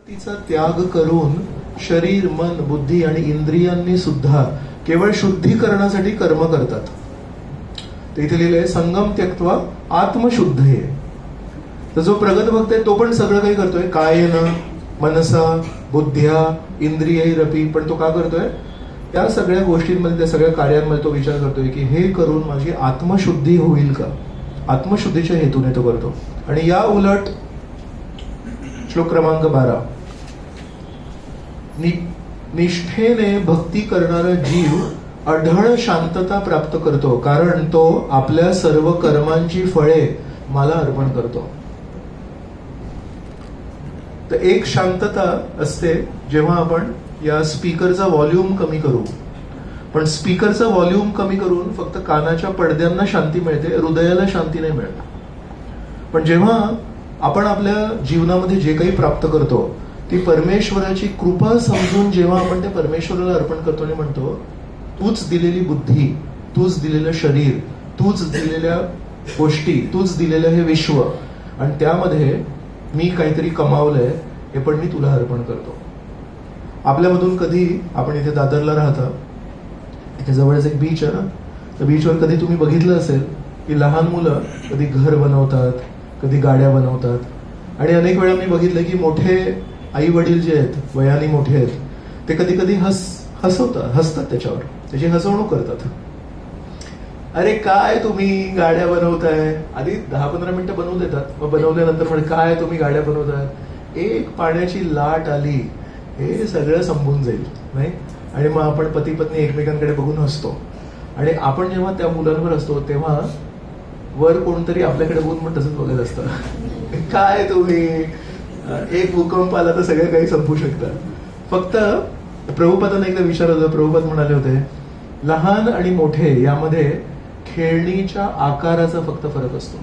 तिचा त्याग करून शरीर, मन, बुद्धी आणि इंद्रियांनी सुद्धा केवळ शुद्धीकरणासाठी कर्म करतात. तर इथे लिहिलंय संगम त्यक्त्वा आत्मशुद्धये. तर जो प्रगत भक्त आहे तो पण सगळं काही करतोय, कायेन मनसा बुद्ध्या इंद्रियैरपी. पण तो का करतोय? त्या सगळ्या गोष्टींमध्ये, त्या सगळ्या कार्यांमध्ये तो विचार करतोय की हे करून माझी आत्मशुद्धी होईल का. आत्मशुद्धीच्या हेतूने तो करतो. आणि या उलट श्लोक क्रमांक 12, निष्ठेने भक्ती करणारा जीव अढळ शांतता प्राप्त करतो, कारण तो आपल्या सर्व कर्मांची फळे मला अर्पण करतो. तर एक शांतता असते जेव्हा आपण या स्पीकरचा व्हॉल्यूम कमी करू. पण स्पीकरचा व्हॉल्यूम कमी करून फक्त कानाच्या पडद्यांना शांती मिळते, हृदयाला शांती नाही मिळत. पण जेव्हा आपण आपल्या जीवनामध्ये जे काही प्राप्त करतो ती परमेश्वराची कृपा समजून जेव्हा आपण ते परमेश्वराला अर्पण करतो आणि म्हणतो तूच दिलेली बुद्धी, तूच दिलेलं शरीर, तूच दिलेल्या गोष्टी, तूच दिलेलं हे विश्व, आणि त्यामध्ये मी काहीतरी कमावलंय हे पण मी तुला अर्पण करतो. आपल्यामधून कधी आपण इथे दादरला राहता, इथे जवळच एक बीच आहे ना, त्या बीचवर कधी तुम्ही बघितलं असेल की लहान मुलं कधी घर बनवतात, कधी गाड्या बनवतात. आणि अनेक वेळा मी बघितलं की मोठे आई वडील जे आहेत, वयाने मोठे आहेत, ते कधी कधी हसतात त्याच्यावर, त्याची हसवणूक करतात. अरे काय तुम्ही गाड्या बनवताय, आधी 10-15 मिनिटं बनवून देतात, मग बनवल्यानंतर म्हणजे काय तुम्ही गाड्या बनवताय, एक पाण्याची लाट आली हे सगळं संपून जाईल, नाही. आणि मग आपण पती पत्नी एकमेकांकडे बघून हसतो. आणि आपण जेव्हा त्या मुलांवर असतो तेव्हा वर कोणतरी आपल्याकडे बघून पण तसंच बघत असतं, काय तुम्ही, एक भूकंप आला तर सगळं काही संपू शकतं. फक्त प्रभुपादांना एकदा विचारलं, प्रभुपाद म्हणाले होते लहान आणि मोठे यामध्ये खेळणीच्या आकाराचा फक्त फरक असतो.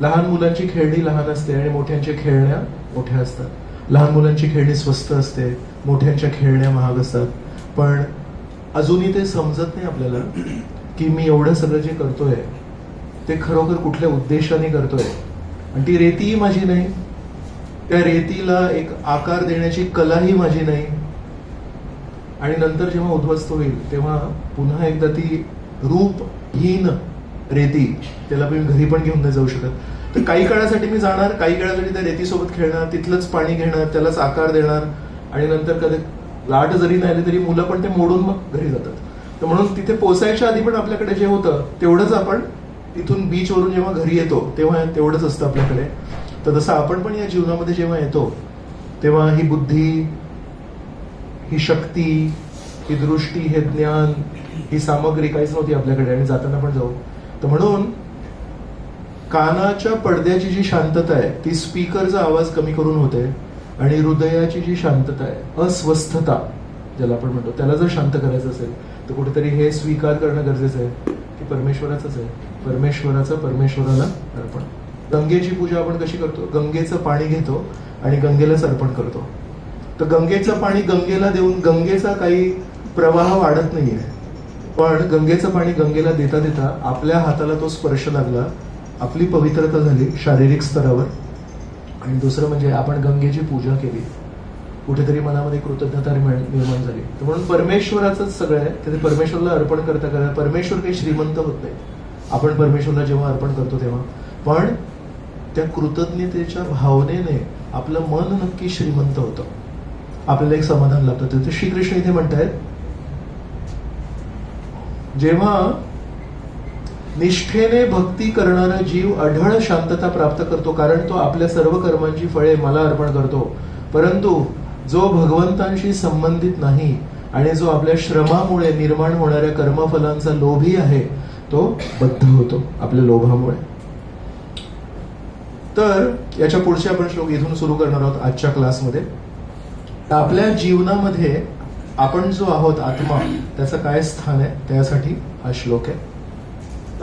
लहान मुलांची खेळणी लहान असते आणि मोठ्यांच्या खेळण्या मोठ्या असतात. लहान मुलांची खेळणी स्वस्त असते, मोठ्यांच्या खेळण्या महाग असतात. पण अजूनही ते समजत नाही आपल्याला की मी एवढं सगळं जे करतोय ते खरोखर कुठल्या उद्देशाने करतोय. आणि ती रेतीही माझी नाही, त्या रेतीला एक आकार देण्याची कलाही माझी नाही. आणि नंतर जेव्हा उद्ध्वस्त होईल तेव्हा पुन्हा एकदा ती रूपहीन रेती, त्याला मी घरी पण घेऊन नाही जाऊ शकत. तर काही काळासाठी मी जाणार, काही काळासाठी त्या रेतीसोबत खेळणार, तिथलंच पाणी घेणार, त्यालाच आकार देणार. आणि नंतर कधी लाट जरी नाही आली तरी मुलं पण ते मोडून मग घरी जातात. तर म्हणून तिथे पोचायच्या आधी पण आपल्याकडे जे होतं तेवढंच आपण तिथून बीचवरून जेव्हा घरी येतो तेव्हा तेवढंच असतं आपल्याकडे. तर तसं आपण पण या जीवनामध्ये जेव्हा येतो तेव्हा ही बुद्धी, ही शक्ती, ही दृष्टी, हे ज्ञान, ही सामग्री काहीच नव्हती आपल्याकडे, आणि जाताना पण जाऊ. तर म्हणून कानाच्या पडद्याची जी शांतता आहे ती स्पीकरचा आवाज कमी करून होते, आणि हृदयाची जी शांतता आहे, अस्वस्थता ज्याला आपण म्हणतो, त्याला जर शांत करायचं असेल तर कुठेतरी हे स्वीकार करणं गरजेचं आहे की परमेश्वराचंच आहे, परमेश्वराचं परमेश्वराला अर्पण. गंगेची पूजा आपण कशी करतो? गंगेचं पाणी घेतो आणि गंगेलाच अर्पण करतो. तर गंगेचं पाणी गंगेला देऊन गंगेचा काही प्रवाह वाढत नाहीये, पण गंगेचं पाणी गंगेला देता देता आपल्या हाताला तो स्पर्श लागला, आपली पवित्रता झाली शारीरिक स्तरावर. आणि दुसरं म्हणजे आपण गंगेची पूजा केली, कुठेतरी मनामध्ये कृतज्ञता निर्माण झाली. तर म्हणून परमेश्वराचंच सगळं आहे, ते परमेश्वराला अर्पण करता करता, परमेश्वर काही श्रीमंत होत नाही आपण परमेश्वराला जेव्हा अर्पण करतो तेव्हा, पण त्या कृतज्ञतेच्या भावनेने आपलं मन नक्की श्रीमंत होतं, आपल्याला एक समाधान लाभतं. तर श्रीकृष्ण इथे म्हणतायत जेव्हा निष्ठेने भक्ती करणारा जीव अढळ शांतता प्राप्त करतो, कारण तो आपल्या सर्व कर्मांची फळे मला अर्पण करतो. परंतु जो भगवंतांशी संबंधित नाही आणि जो आपल्या श्रमामुळे निर्माण होणाऱ्या कर्मफलांचा लोभी आहे तो बद्ध होतो आपल्या लोभामुळे. तर याच्या पुढचे आपण श्लोक इथून सुरू करणार आहोत आजच्या क्लासमध्ये. आपल्या जीवनामध्ये आपण जो आहोत आत्मा, त्याचं काय स्थान आहे त्यासाठी हा श्लोक आहे.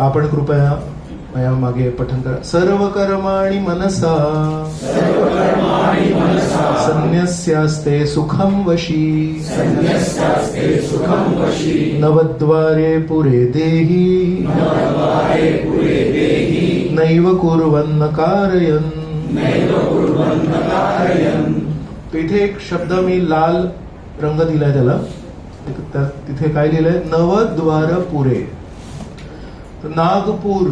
आपण कृपया माझ्या मागे पठण करा. सर्व कर्माणि मनसा संन्यस्यास्ते सुखं वशी, नवद्वारे पुरे देहि, नैव कुर्वन्न कारयन्, इथे एक शब्द मी लाल रंग दिलाय त्याला, तिथे काय लिहिलंय, नवद्वार पुरे. तर नागपूर,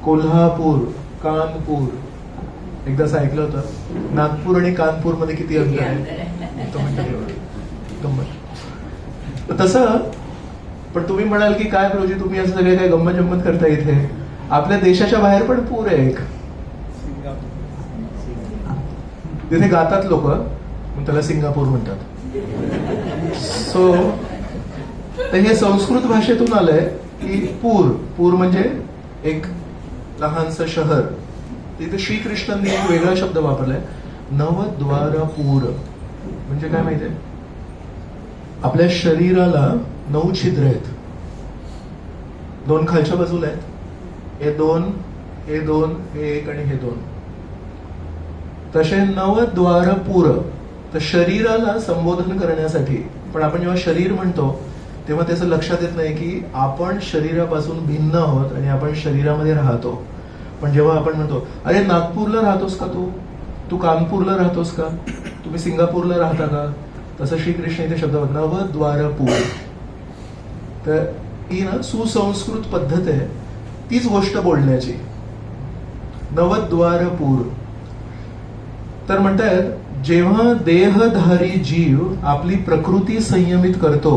कोल्हापूर, कानपूर, एकदा असं ऐकलं होतं, नागपूर आणि कानपूर मध्ये किती अंतर आहे, तो म्हणतो एवढं गंमत. तसं पण तुम्ही म्हणाल की काय प्रभूजी तुम्ही असं सगळे काय गंमत जम्मत करता, इथे आपल्या देशाच्या बाहेर पण पूर आहे एक, तिथे गातात लोक, मग त्याला सिंगापूर म्हणतात. सो तर हे संस्कृत भाषेतून आलंय की पूर, पूर म्हणजे एक लहानस शहर. तिथे श्रीकृष्णांनी एक वेगळा शब्द वापरलाय, नवद्वार पूर. म्हणजे काय माहितीये, आपल्या शरीराला 9 छिद्र आहेत, 2 खालच्या बाजूला आहेत, हे 2, हे 2, हे 1 आणि हे 2. तसे नवद्वार पूर. तर शरीराला संबोधन करण्यासाठी, पण आपण जेव्हा शरीर म्हणतो तेव्हा त्याचं लक्षात येत नाही की आपण शरीरापासून भिन्न आहोत आणि आपण शरीरामध्ये राहतो. पण जेव्हा आपण म्हणतो अरे नागपूरला राहतोस का तू कानपूरला राहतोस का, तुम्ही सिंगापूरला राहता का, तसं श्रीकृष्ण इथे शब्द नवद्वार पूर. तर ही ना सुसंस्कृत पद्धत आहे तीच गोष्ट बोलण्याची, नवद्वार पूर. तर म्हणतायत जेव्हा देहधारी जीव आपली प्रकृती संयमित करतो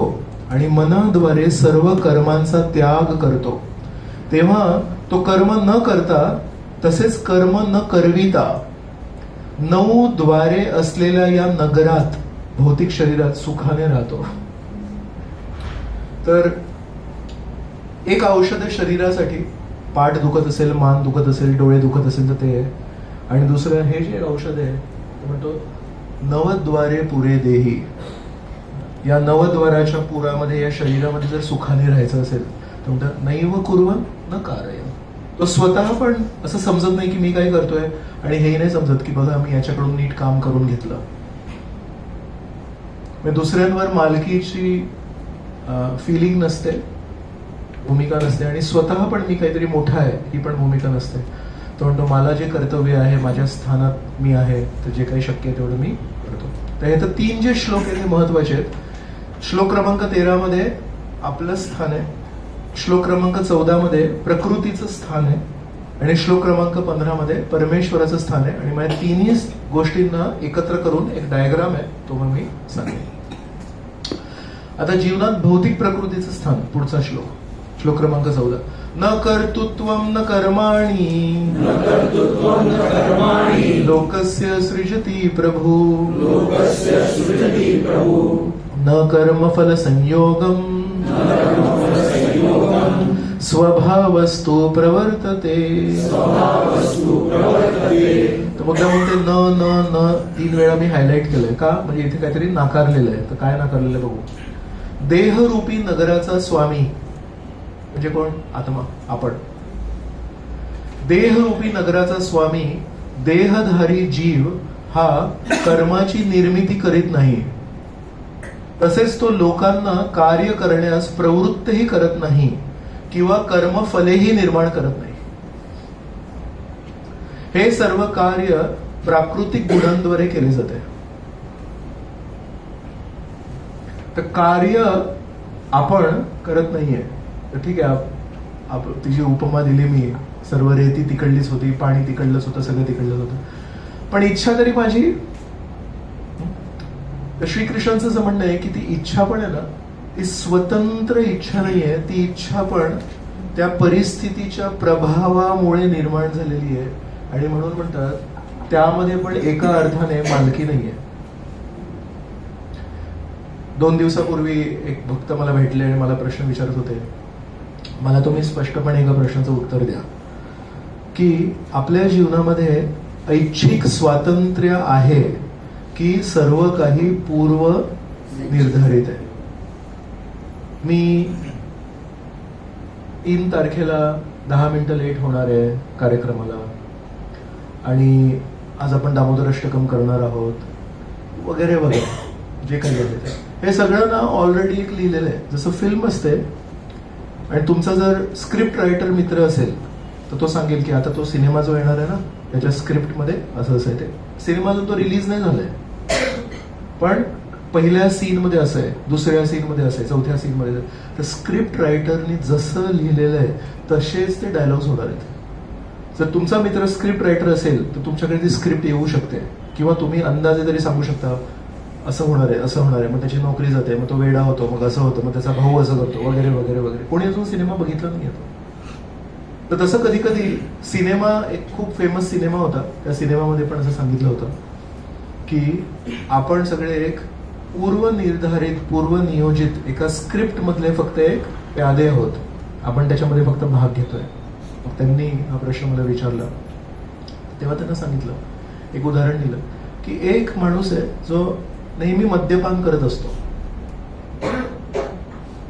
आणि मनाद्वारे सर्व कर्मांचा त्याग करतो, तेव्हा तो कर्म न करता तसेच कर्म न करविता 9 द्वारे असलेल्या या नगरात, भौतिक शरीरात सुखाने राहतो. तर एक औषध आहे शरीरासाठी, पाठ दुखत असेल, मान दुखत असेल, डोळे दुखत असेल तर ते आहे. आणि दुसरं हे जे औषध आहे ते म्हणतो नवद्वारे पुरे देही. या नवद्वाराच्या पुरामध्ये, या शरीरामध्ये जर सुखाने राहायचं असेल तर म्हणतात नैव कुर्वन् न कारयन्. तो स्वतः पण असं समजत नाही की मी काय करतोय, आणि हे नाही समजत की बघा मी याच्याकडून नीट काम करून घेतलं. दुसऱ्यांवर मालकीची फिलिंग नसते, भूमिका नसते, आणि स्वतः पण मी काहीतरी मोठा आहे ही पण भूमिका नसते. तो म्हणतो मला जे कर्तव्य आहे, माझ्या स्थानात मी आहे, तर जे काही शक्य आहे तेवढं मी करतो. तर हे तर 3 जे श्लोक आहेत हे महत्वाचे आहेत. श्लोक क्रमांक 13 मध्ये आपलं स्थान आहे, श्लोक क्रमांक 14 मध्ये प्रकृतीचं स्थान आहे, आणि श्लोक क्रमांक 15 मध्ये परमेश्वराचं स्थान आहे. आणि माझ्या 3ही गोष्टींना एकत्र करून एक डायग्राम आहे, तो मग मी सांगेन. आता जीवनात भौतिक प्रकृतीचं स्थान, पुढचा श्लोक, श्लोक क्रमांक 14. न कर्तृत्वं न कर्माणि लोकस्य सृजति प्रभु, न कर्मफल संयोगम स्वभावस्तु प्रवर्तते. तर मुद्दा म्हणते न न न 3 वेळा मी हायलाइट केलंय का, म्हणजे इथे काहीतरी नाकारलेलं आहे. तर काय नाकारलेलं आहे बघू. देहरूपी नगराचा स्वामी म्हणजे कोण, आत्मा, आपण. देहरूपी नगराचा स्वामी, देहधारी जीव हा कर्माची निर्मिती करीत नाही, तसेच तो लोकांना कार्य करण्यास प्रवृत्तही करत नाही किंवा कर्मफलेही निर्माण करत नाही. हे सर्व कार्य प्राकृतिक गुणांद्वारे केले जाते. तर कार्य आपण करत नाहीये. तर ठीक आहे, तिची उपमा दिली मी, सर्व रेती तिकडलीच होती, पाणी तिकडलंच होतं, सगळं तिकडलंच होतं, पण इच्छा तरी माझी. श्रीकृष्णांचं असं म्हणणं आहे की ती इच्छा पण आहे ना, ती स्वतंत्र इच्छा नाहीये, ती इच्छा पण त्या परिस्थितीच्या प्रभावामुळे निर्माण झालेली आहे. आणि म्हणून म्हणतात त्यामध्ये पण एका अर्थाने मालकी नाहीये. 2 दिवसापूर्वी एक भक्त मला भेटले आणि मला प्रश्न विचारत होते, मला तुम्ही स्पष्टपणे एका प्रश्नाचं उत्तर द्या की आपल्या जीवनामध्ये ऐच्छिक स्वातंत्र्य आहे की सर्व काही पूर्व निर्धारित आहे. मी 3 तारखेला 10 मिनिटं लेट होणार आहे कार्यक्रमाला, आणि आज आपण दामोदराष्टकम करणार आहोत वगैरे वगैरे, जे काही आहे हे सगळं ना ऑलरेडी एक लिहिलेलं आहे. जसं फिल्म असते, आणि तुमचा जर स्क्रिप्ट रायटर मित्र असेल तर तो सांगेल की आता तो सिनेमा जो येणार आहे ना त्याच्या स्क्रिप्टमध्ये असं असं आहे. ते सिनेमा अजून तो रिलीज नाही झालाय, पण पहिल्या सीन मध्ये असं आहे, दुसऱ्या सीन मध्ये असं आहे, चौथ्या सीन मध्ये. तर स्क्रिप्ट रायटरनी जसं लिहिलेलं आहे तसेच ते डायलॉग्स होणार आहेत. जर तुमचा मित्र स्क्रिप्ट रायटर असेल तर तुमच्याकडे ती स्क्रिप्ट येऊ शकते, किंवा तुम्ही अंदाजे तरी सांगू शकता असं होणार आहे, असं होणार आहे, मग त्याची नोकरी जाते, मग तो वेडा होतो, मग असं होतं, मग त्याचा भाऊ असं करतो, वगैरे वगैरे वगैरे. कोणी अजून सिनेमा बघितला नाही येतो. तर तसं कधी कधी सिनेमा, एक खूप फेमस सिनेमा होता, त्या सिनेमामध्ये पण असं सांगितलं होतं की आपण सगळे एक पूर्वनिर्धारित, पूर्वनियोजित एका स्क्रिप्ट मधले फक्त एक प्यादे आहोत, आपण त्याच्यामध्ये फक्त भाग घेतोय. मग त्यांनी हा प्रश्न मला विचारला, तेव्हा त्यांना सांगितलं, एक उदाहरण दिलं की एक माणूस आहे जो नेहमी मद्यपान करत असतो.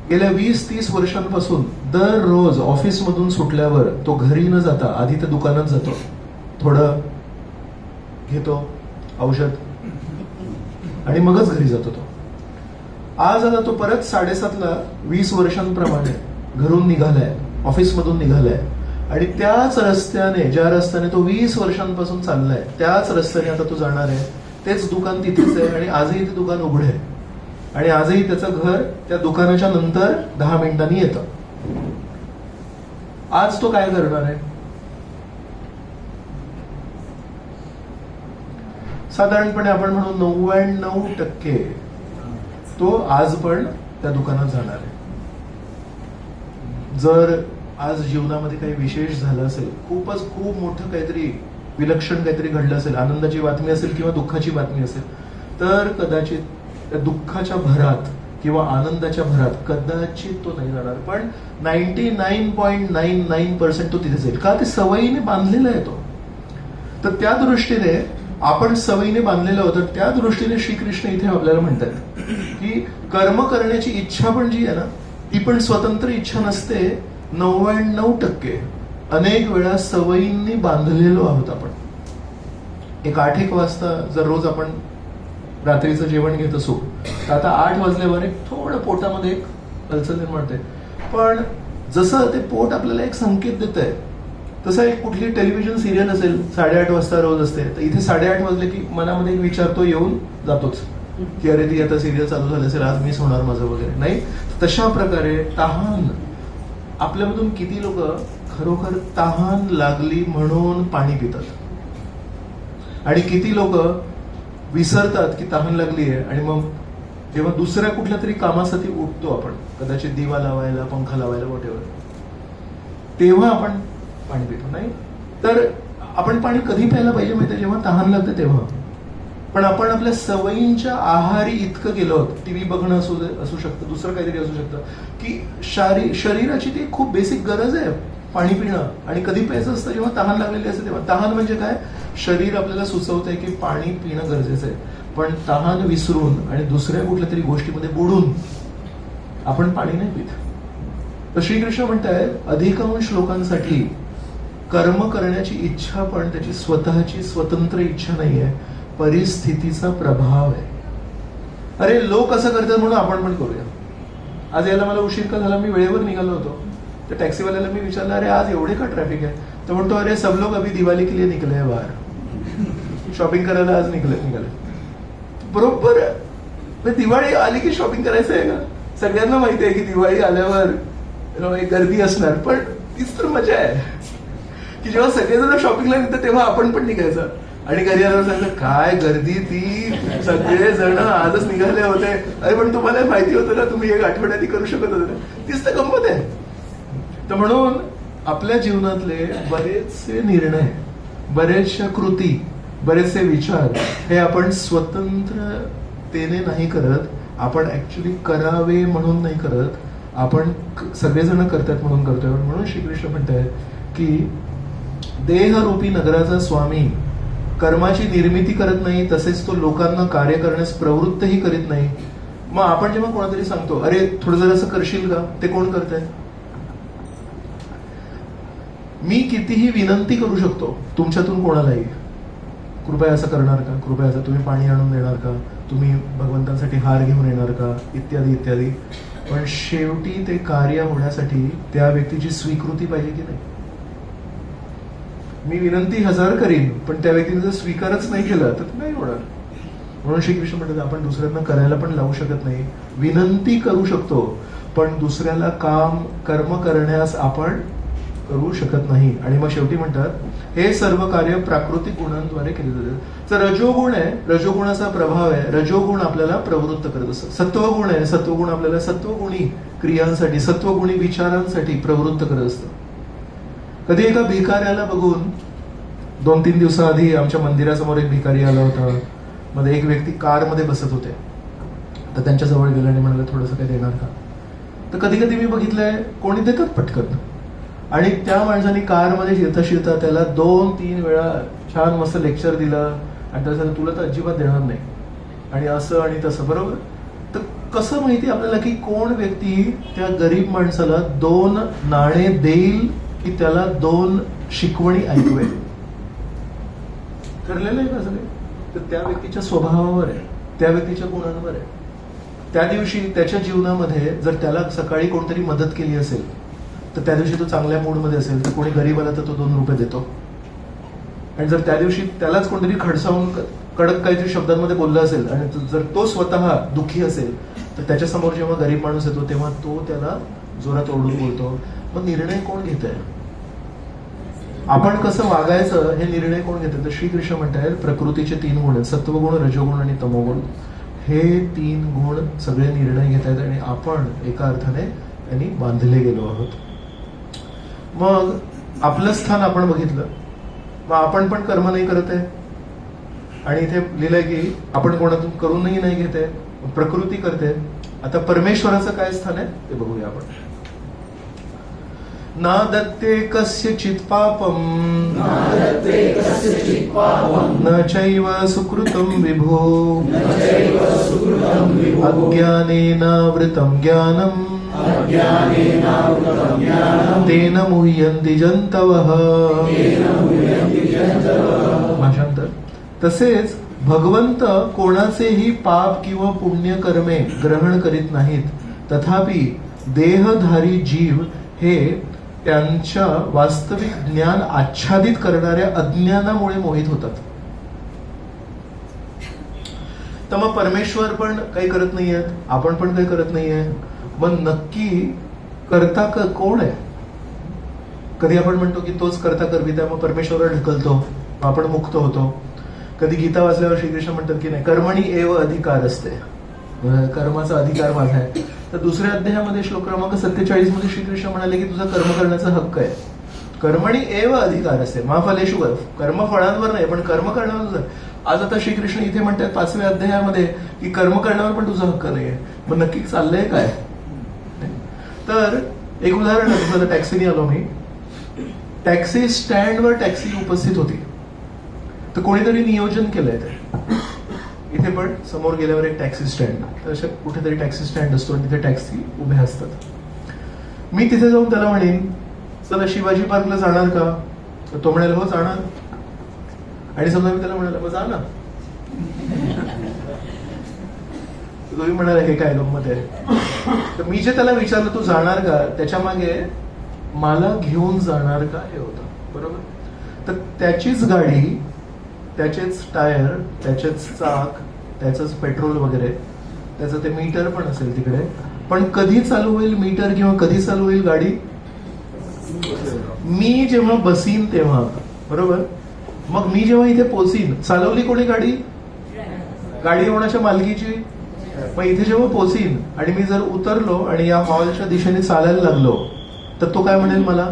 गेल्या 20-30 वर्षांपासून दररोज ऑफिस मधून सुटल्यावर तो घरी न जाता आधी त्या दुकानात जातो, थोडं घेतो औषध आणि मगच घरी जातो तो. आज आता तो परत 7:30ला 20 वर्षांप्रमाणे घरून निघालाय, ऑफिस मधून निघालाय, आणि त्याच रस्त्याने, ज्या रस्त्याने तो 20 वर्षांपासून चाललाय, त्याच रस्त्याने आता तो जाणार आहे. तेच दुकान तिथेच आहे आणि आजही ते दुकान उघडे आहे, आणि आजही त्याचं घर त्या दुकानाच्या नंतर 10 मिनिटांनी येतं. आज तो काय करणार आहे? साधारणपणे आपण म्हणू 99% तो आज पण त्या दुकानात जाणार आहे. जर आज जीवनामध्ये काही विशेष झालं असेल, खूप मोठं काहीतरी विलक्षण काहीतरी घडलं असेल, आनंदाची बातमी असेल किंवा दुःखाची बातमी असेल, तर कदाचित त्या दुःखाच्या भरात किंवा आनंदाच्या भरात कदाचित तो नाही जाणार, पण 99.99% तो तिथे जाईल. का? ते सवयीने बांधलेला आहे तो. तर त्या दृष्टीने आपण सवयीने बांधलेलं होतं, त्या दृष्टीने श्रीकृष्ण इथे आपल्याला म्हणतात की कर्म करण्याची इच्छा पण जी आहे ना, ती पण स्वतंत्र इच्छा नसते. 99% अनेक वेळा सवयींनी बांधलेलो आहोत आपण. एक 8-1 वाजता जर रोज आपण रात्रीचं जेवण घेत असू, तर आता 8 वाजल्यावर एक थोडं पोटामध्ये एक हलचल निर्माण होते. पण जसं ते पोट आपल्याला एक संकेत देत आहे, तसं एक कुठली टेलिव्हिजन सिरियल असेल 8:30 वाजता रोज असते, तर इथे 8:30 वाजले की मनामध्ये एक विचार तो येऊन जातोच की अरे ती आता सिरियल चालू झाली असेल, आज मिस होणार माझं वगैरे. नाही, तशा प्रकारे तहान, आपल्यामधून किती लोक खरोखर तहान लागली म्हणून पाणी पितात, आणि किती लोक विसरतात की तहान लागली आहे, आणि मग जेव्हा दुसऱ्या कुठल्या तरी कामासाठी उठतो आपण, कदाचित दिवा लावायला, पंखा लावायला, वॉटेवर, तेव्हा आपण पाणी पितो. नाही तर आपण पाणी कधी प्यायला पाहिजे माहिती, जेव्हा तहान लागते तेव्हा. पण आपण आपल्या सवयींच्या आहारी इतकं गेलो आहोत, टीव्ही बघणं असू शकतं, दुसरं काहीतरी असू शकतं, की शरीराची ती खूप बेसिक गरज आहे पाणी पिणं. आणि कधी प्यायचं असतं? जेव्हा तहान लागलेली असते तेव्हा. तहान म्हणजे काय? शरीर आपल्याला सुचवतंय की पाणी पिणं गरजेचं आहे, पण तहान विसरून आणि दुसऱ्या कुठल्या तरी गोष्टीमध्ये बुडून आपण पाणी नाही पित. तर श्रीकृष्ण म्हणतायत, अधिकांश लोकांसाठी कर्म करण्याची इच्छा पण त्याची स्वतःची स्वतंत्र इच्छा नाहीये, परिस्थितीचा प्रभाव आहे. अरे लोक असं करतात म्हणून आपण पण करूया. आज यायला मला उशीर का झाला, मी वेळेवर निघालो होतो. तर टॅक्सीवाल्याला मी विचारलं, अरे आज एवढे का ट्रॅफिक आहे? तर म्हणतो, अरे सब लोग अभी दिवाळी के लिए निकले हैं बाहर, शॉपिंग करायला आज निघाले. बरोबर, दिवाळी आली की शॉपिंग करायचं आहे का? सगळ्यांना माहिती आहे की दिवाळी आल्यावर एक गर्दी असणार, पण तीच तर मजा आहे की जेव्हा सगळेजण शॉपिंगला निघतात तेव्हा आपण पण निघायचं, आणि घरी आल्यावर सांगतात काय गर्दी ती, सगळे जण आजच निघाले होते. अरे पण तुम्हाला माहिती होतं ना, तुम्ही एक आठवड्यात करू शकत होते. तीच तर गंमत आहे. तर म्हणून आपल्या जीवनातले बरेचसे निर्णय, बरेचशा कृती, बरेचसे विचार हे आपण स्वतंत्रतेने नाही करत, आपण ऍक्च्युली करावे म्हणून नाही करत, आपण सगळेजण करतात म्हणून करतोय. म्हणून श्रीकृष्ण म्हणतायत की देहरूपी नगराचा स्वामी कर्माची निर्मिती करत नाही, तसेच तो लोकांना कार्य करण्यास प्रवृत्तही करीत नाही. मग आपण जेव्हा कोणातरी सांगतो, अरे थोडं जरा असं करशील का, ते कोण करतंय? मी कितीही विनंती करू शकतो तुमच्यातून कोणालाही, कृपया असं करणार का, कृपया असं तुम्ही पाणी आणून देणार का, तुम्ही भगवंतांसाठी हार घेऊन येणार का, इत्यादी इत्यादी. पण शेवटी ते कार्य होण्यासाठी त्या व्यक्तीची स्वीकृती पाहिजे की नाही. मी विनंती 1000 करीन, पण त्या व्यक्तीने जर स्वीकारच नाही केला तर नाही होणार. म्हणून श्रीकृष्ण म्हणतात आपण दुसऱ्यांना करायला पण लावू शकत नाही, विनंती करू शकतो, पण दुसऱ्याला कर्म करण्यास आपण करू शकत नाही. आणि मग शेवटी म्हणतात हे सर्व कार्य प्राकृतिक गुणांद्वारे केले जाते. तर रजोगुण आहे, रजोगुणाचा प्रभाव आहे, रजोगुण आपल्याला प्रवृत्त करत असतं. सत्वगुण आहे, सत्वगुण आपल्याला सत्वगुणी क्रियांसाठी, सत्वगुणी विचारांसाठी प्रवृत्त करत असतं. कधी एका भिकाऱ्याला बघून 2-3 दिवसाआधी आमच्या मंदिरासमोर एक भिकारी आला होता. मध्ये एक व्यक्ती कारमध्ये बसत होते, तर त्यांच्या जवळ गेलं आणि म्हणाले थोडंसं काही देणार का. तर कधी कधी मी बघितलंय कोणी देतात पटकन, आणि त्या माणसाने कारमध्ये शिरता शिरता त्याला 2-3 वेळा छान मस्त लेक्चर दिलं आणि त्याचं तुला तर अजिबात देणार नाही आणि असं आणि तसं. बरोबर. तर कसं माहिती आपल्याला की कोण व्यक्ती त्या गरीब माणसाला 2 नाणे देईल की त्याला 2 शिकवणी ऐकवेल. ठरलेलं आहे का सगळे. तर त्या व्यक्तीच्या स्वभावावर आहे, त्या व्यक्तीच्या गुणांवर आहे. त्या दिवशी त्याच्या जीवनामध्ये जर त्याला सकाळी कोणतरी मदत केली असेल तर त्या दिवशी तो चांगल्या मूडमध्ये असेल तर कोणी गरीब आला तर तो 2 रुपये देतो. आणि जर त्या दिवशी त्यालाच कोणतरी खडसावून कडक काहीतरी शब्दांमध्ये बोलला असेल आणि जर तो स्वतः दुःखी असेल तर त्याच्या समोर जेव्हा गरीब माणूस येतो तेव्हा तो त्याला जोरात ओरडून बोलतो. मग निर्णय कोण घेत आहे, आपण कसं वागायचं हे निर्णय कोण घेतं. तर श्रीकृष्ण म्हणतात प्रकृतीचे 3 गुण आहेत, सत्वगुण, रजोगुण आणि तमोगुण. हे 3 गुण सगळे निर्णय घेत आहेत आणि आपण एका अर्थाने त्यांनी बांधले गेलो आहोत. मग आपलं स्थान आपण बघितलं, मग आपण पण कर्म नाही करत आहे आणि इथे लिहिलंय की आपण कोणातून करूनही नाही घेते, प्रकृती करते. आता परमेश्वराचं काय स्थान आहे ते बघूया आपण. ना दत्ते कस्यचित् पापं न चैव सुकृतं विभो अज्ञानेनावृतं ज्ञानं तेन मुह्यन्ति जन्तवः. भाषांतर. तसेच भगवंत कोणाचेही पाप किंवा पुण्य कर्मे ग्रहण करीत नाहीत, तथापि देहधारी जीव हे त्यांच्या वास्तविक ज्ञान आच्छादित करणाऱ्या अज्ञानामुळे मोहित होतात. तर मग परमेश्वर पण काही करत नाहीये, आपण पण काही करत नाहीये. मग नक्की करता कोण आहे. कधी आपण म्हणतो की तोच करता करवी, त्यामुळे परमेश्वरावर ढकलतो, आपण मुक्त होतो. कधी गीता वाचल्यावर श्रीकृष्ण म्हणतात की नाही कर्मणी एव अधिकार असते, कर्माचा अधिकार माझा आहे. तर दुसऱ्या अध्यायामध्ये श्लोक क्रमांक 47 मध्ये श्रीकृष्ण म्हणाले की तुझा कर्म करण्याचा हक्क आहे. कर्मणी एव अधिकार असते, मा फलेषु कर्म फळांवर नाही पण कर्म करण्यावर. आज आता श्रीकृष्ण इथे म्हणतात 5व्या अध्यायामध्ये की कर्म करण्यावर पण तुझा हक्क नाहीये. मग नक्की चाललंय काय. तर एक उदाहरण आहे, टॅक्सीने आलो मी, टॅक्सी स्टँडवर टॅक्सी उपस्थित होती. तर कोणीतरी नियोजन केलंय ते इथे पण समोर गेल्यावर एक टॅक्सी स्टँड, तर अशा कुठेतरी टॅक्सी स्टँड असतो आणि तिथे टॅक्सी उभ्या असतात. मी तिथे जाऊन त्याला म्हणेन चला शिवाजी पार्कला जाणार का, तर तो म्हणाला हो जाणार. आणि समजा मी त्याला म्हणाला मग जा ना, तुम्ही म्हणाला हे काय गंमत आहे. तर मी जे त्याला विचारलं तू जाणार का, त्याच्या मागे मला घेऊन जाणार का हे होतं. बरोबर. तर त्याचीच गाडी, त्याचेच टायर, त्याचेच चाक, त्याचंच पेट्रोल वगैरे, त्याचं ते मीटर पण असेल तिकडे, पण कधी चालू होईल मीटर किंवा कधी चालू होईल गाडी, मी जेव्हा बसीन तेव्हा. बरोबर. मग मी जेव्हा इथे पोचीन, चालवली कोणी गाडी, गाडी होण्याच्या मालकीची. मग इथे जेव्हा पोचीन आणि मी जर उतरलो आणि या हॉलच्या दिशेने चालायला लागलो तर तो काय म्हणेल मला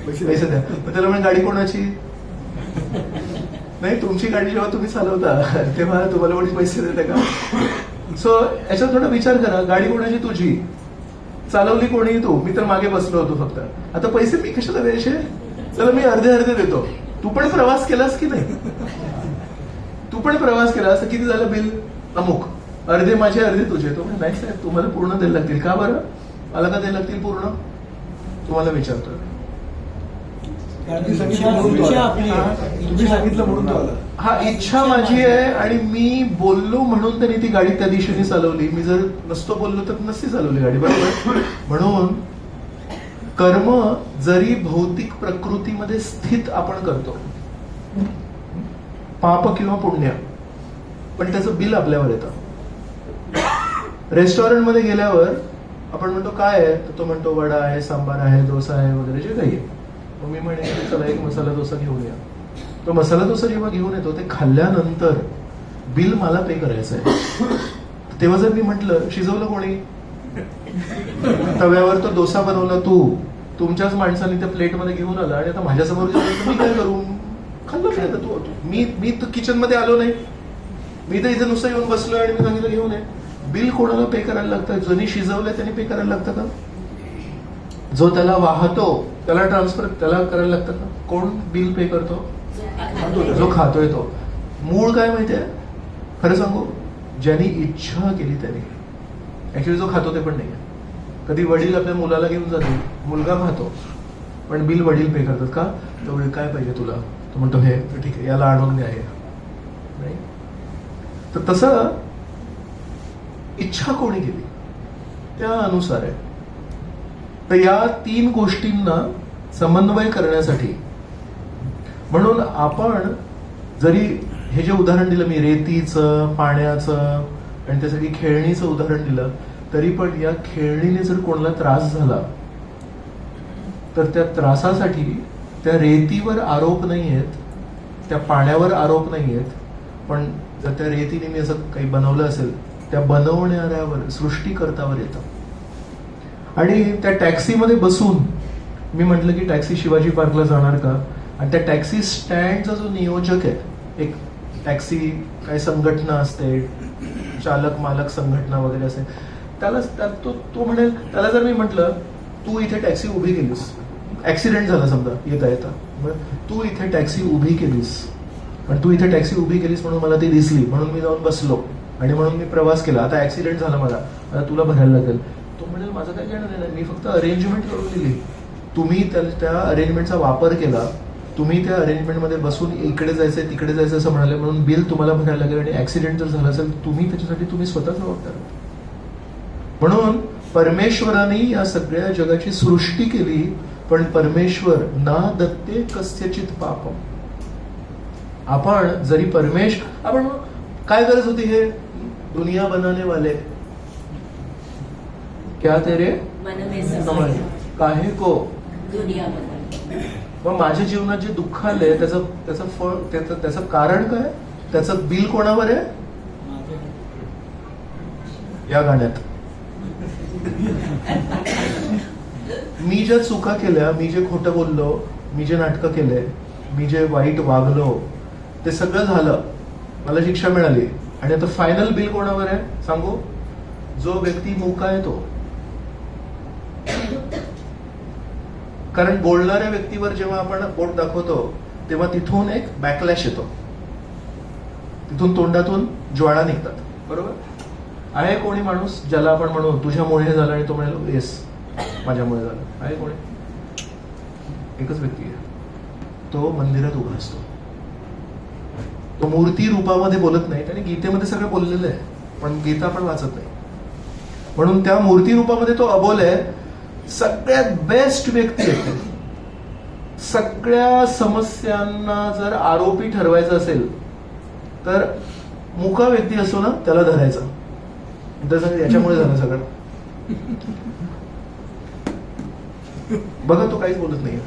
पैसे द्या. मग त्याला म्हणजे गाडी कोणाची, नाही तुमची गाडी जेव्हा तुम्ही चालवता तेव्हा तुम्हाला कोणी पैसे देते का. सो याच्यात थोडा विचार करा, गाडी कोणाची, तुझी, चालवली कोणी, तू, मी तर मागे बसलो होतो फक्त. आता पैसे मी कशाला द्यायचे, चला मी अर्धे देतो. तू पण प्रवास केलास की नाही, तू पण प्रवास केला, असं किती झालं बिल, अमुक, अर्धे माझे अर्धे तुझे. तो नाही साहेब तुम्हाला पूर्ण द्यायला लागतील. का बरं, मला का द्यायला लागतील पूर्ण, तुम्हाला विचारतोय. तुम्ही सांगितलं म्हणून तो आला. हा इच्छा माझी आहे आणि मी बोललो म्हणून त्यांनी ती गाडी त्या दिशेने चालवली. मी जर नसतो बोललो तर नसती चालवली गाडी. बरोबर. म्हणून कर्म जरी भौतिक प्रकृतीमध्ये स्थित आपण करतो, पाप किंवा पुण्य, पण त्याचं बिल आपल्यावर येतं. रेस्टॉरंटमध्ये गेल्यावर आपण म्हणतो काय आहे, तर तो म्हणतो वडा आहे, सांबार आहे, डोसा आहे वगैरे जे काही आहे. मग मी म्हणे चला एक मसाला डोसा घेऊन या. तो मसाला डोसा जेव्हा घेऊन येतो ते खाल्ल्यानंतर बिल मला पे करायचं आहे. तेव्हा जर मी म्हटलं शिजवलं कोणी, तव्यावर तो डोसा बनवला तुमच्याच माणसाने त्या प्लेटमध्ये घेऊन आला आणि आता माझ्यासमोर जेवलं तर मी काय करू, खाल्लं काय तू. मी तर किचन मध्ये आलो नाही, मी तर इथे नुसतं येऊन बसलोय आणि मी सांगितलं घेऊन ये. बिल कोणाला पे करायला लागतं, ज्यांनी शिजवलंय त्यांनी पे करायला लागतं का, जो त्याला वाहतो त्याला ट्रान्सफर त्याला करायला लागतं का, कोण बिल पे करतो, जो खातोय तो. मूळ काय माहितीये, खरं सांगू, ज्यांनी इच्छा केली त्यांनी. ऍक्च्युली जो खातो ते पण नाही. कधी वडील आपल्या मुलाला घेऊन जातील, मुलगा खातो पण बिल वडील पे करतात का, तर काय पाहिजे तुला, तो म्हणतो हे, तर ठीक आहे याला आणून द्या हे. नाही तर तसं इच्छा कोणी केली त्या अनुसार आहे. तर या 3 गोष्टींना समन्वय करण्यासाठी, म्हणून आपण जरी हे जे उदाहरण दिलं मी रेतीचं, पाण्याचं आणि त्यासाठी खेळणीचं उदाहरण दिलं, तरी पण या खेळणीने जर कोणाला त्रास झाला तर त्या त्रासासाठी त्या रेतीवर आरोप नाही आहेत, त्या पाण्यावर आरोप नाही आहेत, पण जर त्या रेतीने मी असं काही बनवलं असेल त्या बनवणाऱ्यावर, सृष्टीकर्त्यावर येतं. आणि त्या टॅक्सीमध्ये बसून मी म्हटलं की टॅक्सी शिवाजी पार्कला जाणार का, आणि त्या टॅक्सी स्टँडचा जो नियोजक आहे, एक टॅक्सी काय संघटना असते, चालक मालक संघटना वगैरे असते, त्याला तो म्हणेल, त्याला जर मी म्हटलं तू इथे टॅक्सी उभी केलीस, ऍक्सिडेंट झाला समजा येता येता, तू इथे टॅक्सी उभी केलीस, पण तू इथे टॅक्सी उभी केलीस म्हणून मला ती दिसली, म्हणून मी जाऊन बसलो आणि म्हणून मी प्रवास केला, आता ऍक्सिडेंट झाला मला, आता तुला भरायला लागेल. तो म्हणेल माझं काय घेणं नाही, मी फक्त अरेंजमेंट करून दिली, तुम्ही त्या अरेंजमेंटचा वापर केला, तुम्ही त्या अरेंजमेंटमध्ये बसून इकडे जायचंय तिकडे जायचं असं म्हणाले म्हणून बिल तुम्हाला भरायला लागेल, आणि ऍक्सिडेंट जर झाला असेल तुम्ही त्याच्यासाठी तुम्ही स्वतः जबाबदार. म्हणून परमेश्वराने या सगळ्या जगाची सृष्टी केली, पण परमेश्वर ना दत्ते कस्यचित पापम. आपण जरी आपण काय गरज होती, हे दुनिया बनाने वाले क्या तेरे काहे को दुनिया. मग माझ्या जीवनात जे दुःख आलंय त्याचं फळ, त्याचं कारण काय, त्याचं बिल कोणावर आहे, या गाण्यात. मी ज्या चुका केल्या, मी जे खोटं बोललो, मी जे नाटकं केले, मी जे वाईट वागलो, ते सगळं झालं, मला शिक्षा मिळाली, आणि आता फायनल बिल कोणावर आहे सांगू, जो व्यक्ती मुका आहे तो. कारण बोलणाऱ्या व्यक्तीवर जेव्हा आपण बोट दाखवतो तेव्हा तिथून एक बॅकलॅश येतो, तिथून तोंडातून ज्वाळा निघतात, बरोबर आहे. कोणी माणूस ज्याला आपण म्हणू तुझ्यामुळे हे झालं, आणि तो म्हणेल येस माझ्यामुळे झालं, आहे कोणी, एकच व्यक्ती आहे, तो मंदिरात उभा असतो. तो मूर्ती रूपामध्ये बोलत नाही, त्याने गीतेमध्ये सगळं बोललेलं आहे, पण गीता आपण वाचत नाही, म्हणून त्या मूर्ती रूपामध्ये तो अबोल आहे. सगळ्यात बेस्ट व्यक्ती आहे. सगळ्या समस्यांना जर आरोपी ठरवायचं असेल तर मुका व्यक्ती असतो ना त्याला धरायचा, याच्यामुळे झालं सगळं. बघा तो काहीच बोलत नाही.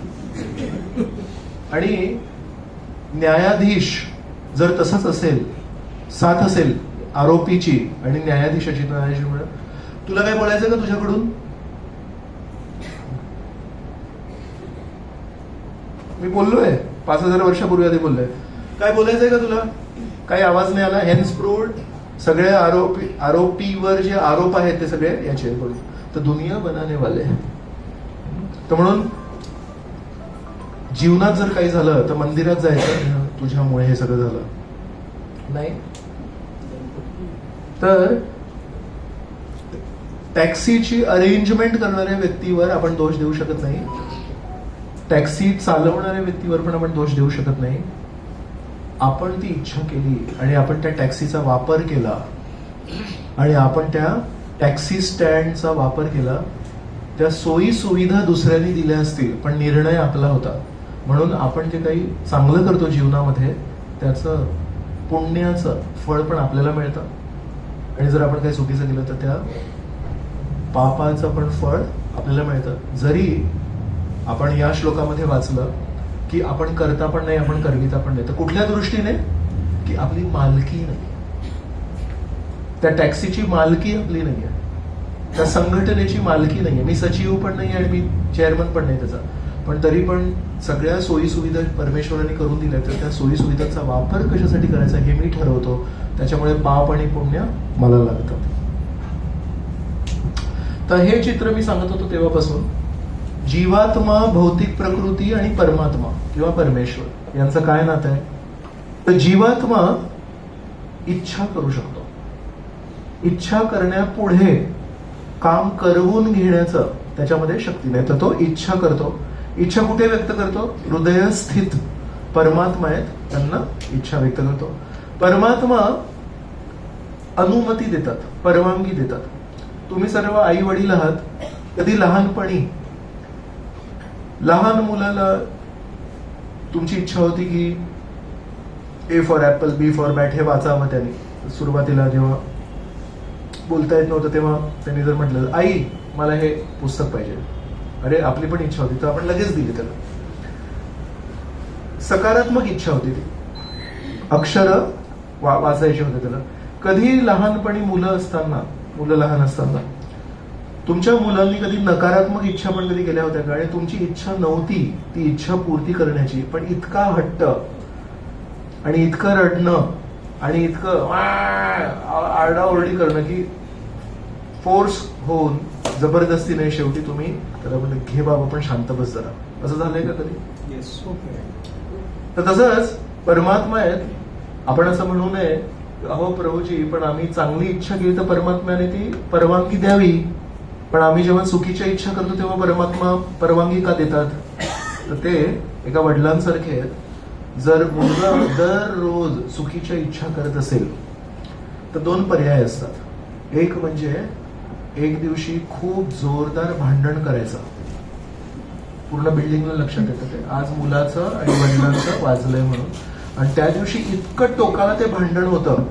आणि न्यायाधीश जर तसाच असेल, साथ असेल आरोपीची आणि न्यायाधीशाची, तुला काय बोलायचं का तुझ्याकडून, मी बोललोय 5000 वर्षापूर्वी आधी बोललोय, काय बोलायचंय का तुला, काही आवाज नाही आला. हेन्स प्रूव्ड, सगळे आरोपीवर जे आरोप आहेत ते सगळे याचे बोल. तर दुनिया बनाने वाले. तर म्हणून जीवनात जर काही झालं तर मंदिरात जायचं, तुझ्यामुळे हे सगळं झालं नाही. तर टॅक्सीची अरेंजमेंट करणाऱ्या व्यक्तीवर आपण दोष देऊ शकत नाही, टॅक्सी चालवणाऱ्या व्यक्तीवर पण आपण दोष देऊ शकत नाही. आपण ती इच्छा केली आणि आपण त्या टॅक्सीचा वापर केला आणि आपण त्या टॅक्सी स्टँडचा वापर केला, त्या सोयी सुविधा दुसऱ्यांनी दिल्या असतील पण निर्णय आपला होता. म्हणून आपण जे काही चांगलं करतो जीवनामध्ये त्याचं पुण्याचं फळ पण आपल्याला मिळतं, आणि जर आपण काही चुकीचं केलं तर त्या पापाचं पण फळ आपल्याला मिळतं. जरी आपण या श्लोकामध्ये वाचलं की आपण करता पण नाही, आपण करविता पण नाही, तर कुठल्या दृष्टीने की आपली मालकी नाही, त्या टॅक्सीची मालकी आपली नाहीये, त्या संघटनेची मालकी नाहीये. मी सचिव पण नाही आणि मी चेअरमन पण नाही त्याचा, पण तरी पण सगळ्या सोयी सुविधा परमेश्वराने करून दिल्या, तर त्या सोयी सुविधांचा वापर कशासाठी करायचा हे मी ठरवतो. त्याच्यामुळे पाप आणि पुण्य मला लागतं. तर हे चित्र मी सांगत होतो तेव्हापासून, जीवात्मा, भौतिक प्रकृती आणि परमात्मा किंवा परमेश्वर यांचं काय नातं आहे. तर जीवात्मा इच्छा करू शकतो, इच्छा करण्यापुढे काम करवून घेण्याचं त्याच्यामध्ये शक्ती नाही, तर तो इच्छा करतो. इच्छा कुठे व्यक्त करतो? हृदयस्थित परमात्मा आहेत त्यांना इच्छा व्यक्त करतो. परमात्मा अनुमती देतात, परवानगी देतात. तुम्ही सर्व आई वडील आहात. कधी लहानपणी लहान मुलाला तुमची इच्छा होती की A for apple, B for bat हे वाचावं त्याने. सुरुवातीला जेव्हा बोलता येत नव्हतं तेव्हा त्यांनी जर म्हटलं आई मला हे पुस्तक पाहिजे, अरे आपली पण इच्छा होती तर आपण लगेच दिली त्याला. सकारात्मक इच्छा होती ती, अक्षर वाचायचे होते त्याला. कधी लहानपणी मुलं लहान असताना तुमच्या मुलांनी कधी नकारात्मक इच्छा पण कधी केल्या होत्या का? आणि तुमची इच्छा नव्हती ती इच्छा पूर्ती करण्याची, पण इतका हट्ट आणि इतकं रडणं आणि इतकं आरडाओरडी करणं की फोर्स होऊन जबरदस्तीने शेवटी तुम्ही त्याला म्हणजे घे बाबा पण शांत बस जरा, असं झालंय का कधी? Yes, okay. तर तसंच परमात्मा आहेत. आपण असं म्हणू नये अहो प्रभूजी पण आम्ही चांगली इच्छा केली तर परमात्म्याने ती परवानगी द्यावी, पण आम्ही जेव्हा चुकीच्या इच्छा करतो तेव्हा परमात्मा परवानगी का देतात? तर ते एका वडिलांसारखे आहेत. जर मुलगा दररोज चुकीच्या इच्छा करत असेल तर दोन पर्याय असतात. एक म्हणजे एक दिवशी खूप जोरदार भांडण करायचं, पूर्ण बिल्डिंगला लक्षात येतं ते आज मुलाचं आणि वडिलांचं वाजलंय म्हणून, आणि त्या दिवशी इतकं टोकाला ते भांडण होतं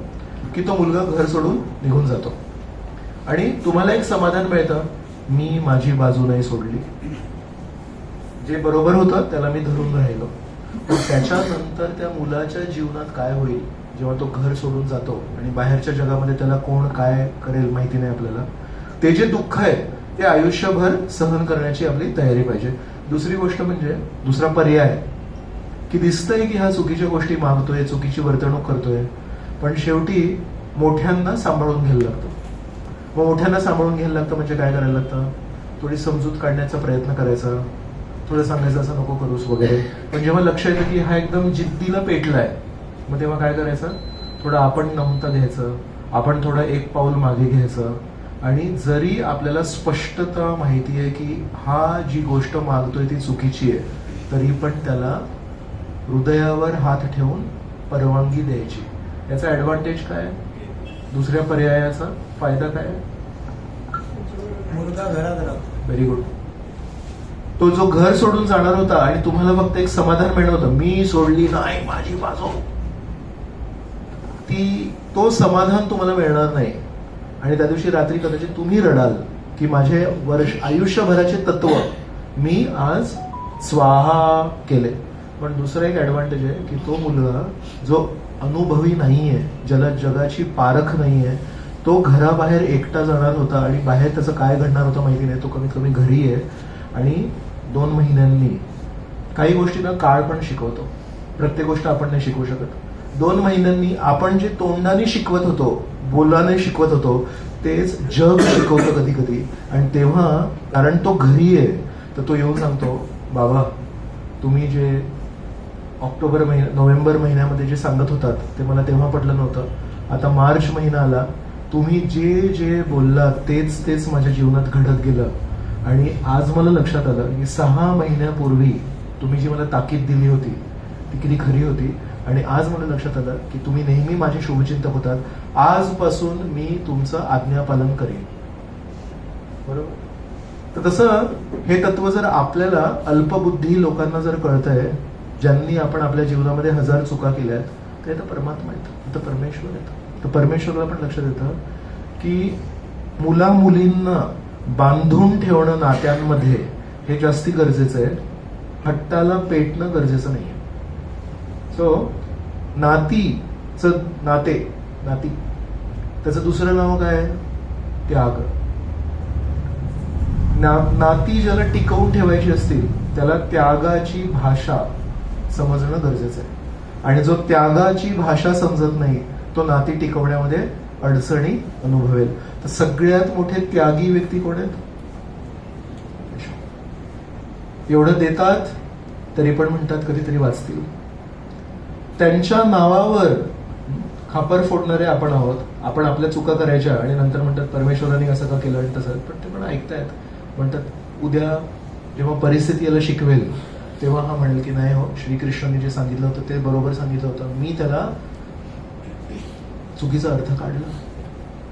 की तो मुलगा घर सोडून निघून जातो. आणि तुम्हाला एक समाधान मिळतं, मी माझी बाजू नाही सोडली, जे बरोबर होतं त्याला मी धरून राहिलो. पण त्याच्यानंतर त्या मुलाच्या जीवनात काय होईल जेव्हा तो घर सोडून जातो आणि बाहेरच्या जगामध्ये त्याला कोण काय करेल माहिती नाही आपल्याला. ते जे दुःख आहे ते आयुष्यभर सहन करण्याची आपली तयारी पाहिजे. दुसरी गोष्ट म्हणजे दुसरा पर्याय की दिसतंय की हा चुकीच्या गोष्टी मागतोय, चुकीची वर्तणूक करतोय, पण शेवटी मोठ्यांना सांभाळून घ्यायला लागतं. मग मोठ्यांना सांभाळून घ्यायला लागतं म्हणजे काय करायला लागतं? थोडी समजूत काढण्याचा प्रयत्न करायचा, थोडं सांगायचं असं नको करूस वगैरे. पण जेव्हा लक्ष येतं की हा एकदम जिद्दीला पेटलाय, मग तेव्हा काय करायचं? थोडं आपण नमतं घ्यायचं, आपण थोडं एक पाऊल मागे घ्यायचं. आणि जरी आपल्याला स्पष्टता माहिती आहे की हा जी गोष्ट मागतोय ती चुकीची आहे, तरी पण त्याला हृदयावर हात ठेवून परवानगी द्यायची. याचा ऍडव्हान्टेज काय? दुसऱ्या पर्यायाचा फायदा काय? मुलगा घरात राहतो. Very good. तो जो घर सोडून जाणार होता आणि तुम्हाला फक्त एक समाधान मिळणार होतं, मी सोडली नाही माझी बाजू, तो समाधान तुम्हाला मिळणार नाही. आणि त्या दिवशी रात्री कदाचित तुम्ही रडाल की माझे आयुष्यभराचे तत्व मी आज स्वाहा केले. पण दुसरा एक ऍडव्हान्टेज आहे की तो मुलगा जो अनुभवी नाहीये, ज्याला जगाची पारख नाहीये, तो घराबाहेर एकटा जाणार होता आणि बाहेर त्याचं काय घडणार होतं माहिती नाही. तो कमीत कमी घरी आहे आणि 2 महिन्यांनी काही गोष्टींना काळ पण शिकवतो. प्रत्येक गोष्ट आपण नाही शिकवू शकत. 2 महिन्यांनी आपण जे तोंडाने शिकवत होतो, बोलाने शिकवत होतो, तेच जग शिकवतं कधी कधी. आणि तेव्हा कारण तो घरी आहे तर तो येऊन सांगतो, बाबा तुम्ही जे नोव्हेंबर महिन्यामध्ये जे सांगत होतात ते मला तेव्हा पटलं नव्हतं. आता मार्च महिना आला, तुम्ही जे जे बोललात तेच तेच माझ्या जीवनात घडत गेलं. आणि आज मला लक्षात आलं की 6 महिन्यापूर्वी तुम्ही जी मला ताकीद दिली होती ती किती खरी होती. आणि आज मला लक्षात आलं की तुम्ही नेहमी माझे शुभचिंतक होतात. आजपासून मी तुमचं आज्ञापालन करेन. बरोबर. तर तसं हे तत्व जर आपल्याला अल्पबुद्धी लोकांना जर कळतंय, ज्यांनी आपण आपल्या जीवनामध्ये 1000 चुका केल्यात, तर इथं परमात्मा येतं, इथं परमेश्वर येतं. तर परमेश्वराला पण लक्षात येतं की मुला मुलींना बांधून ठेवणं नात्यांमध्ये हे जास्ती गरजेचं आहे, हट्टाला पेटणं गरजेचं नाहीये. सो नाती त्याचं दुसरं नाव काय आहे? त्याग. नाती ज्याला टिकवून ठेवायची असतील त्याला त्यागाची भाषा समजणं गरजेचं आहे. आणि जो त्यागाची भाषा समजत नाही तो नाती टिकवण्यामध्ये अडचणी अनुभवेल. तर सगळ्यात मोठे त्यागी व्यक्ती कोण आहेत? एवढं देतात तरी पण म्हणतात कधीतरी वाचतील. त्यांच्या नावावर खापर फोडणारे आपण आहोत. आपण आपल्या चुका करायच्या आणि नंतर म्हणतात परमेश्वराने असं का केलं आणि तसं. पण ते पण ऐकतायत, म्हणतात उद्या जेव्हा परिस्थिती याला शिकवेल तेव्हा हा म्हणेल की नाही हो, श्रीकृष्णाने जे सांगितलं होतं ते बरोबर सांगितलं होतं, मी त्याला चुकीचा अर्थ काढला,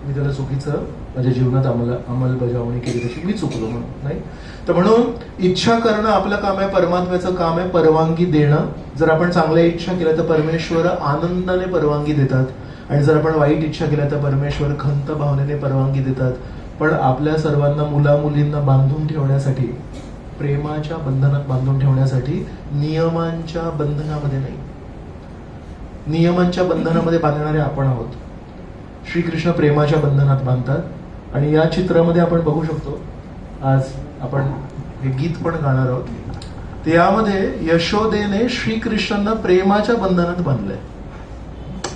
मी त्याला चुकीचं माझ्या जीवनात अंमलबजावणी केली, त्याची मी चुकलो म्हणून. नाही तर म्हणून इच्छा करणं आपलं काम आहे, परमात्म्याचं काम आहे परवानगी देणं. जर आपण चांगल्या इच्छा केल्या तर परमेश्वर आनंदाने परवानगी देतात, आणि जर आपण वाईट इच्छा केल्या तर परमेश्वर खंत भावनेने परवानगी देतात. पण आपल्या सर्वांना मुला मुलींना बांधून ठेवण्यासाठी, प्रेमाच्या बंधनात बांधून ठेवण्यासाठी नियमांच्या बंधनामध्ये नाही, नियमांच्या बंधनामध्ये बांधणारे आपण आहोत. श्रीकृष्ण प्रेमाच्या बंधनात बांधतात. आणि या चित्रामध्ये आपण बघू शकतो, आज आपण हे गीत पण गाणार आहोत, त्यामध्ये यशोदेने श्रीकृष्णांना प्रेमाच्या बंधनात बांधलंय.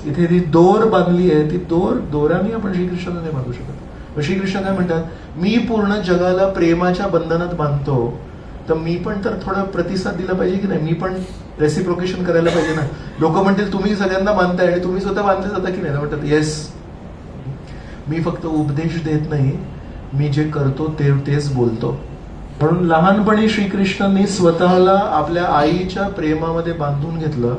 इथे ती दोर बांधली आहे, ती दोराने आपण श्रीकृष्णांना नाही बांधू शकत. श्रीकृष्ण काय म्हणतात, मी पूर्ण जगाला प्रेमाच्या बंधनात बांधतो, तर मी पण तर थोडा प्रतिसाद दिला पाहिजे की नाही, मी पण रेसिप्रोकेशन करायला पाहिजे ना. लोक म्हणतील तुम्ही सगळ्यांना बांधताय आणि तुम्ही स्वतः बांधले जाता की नाही. म्हणतात येस, मी फक्त उपदेश देत नाही, मी जे करतो तेच बोलतो. म्हणून लहानपणी श्रीकृष्णांनी स्वतःला आपल्या आईच्या प्रेमामध्ये बांधून घेतलं.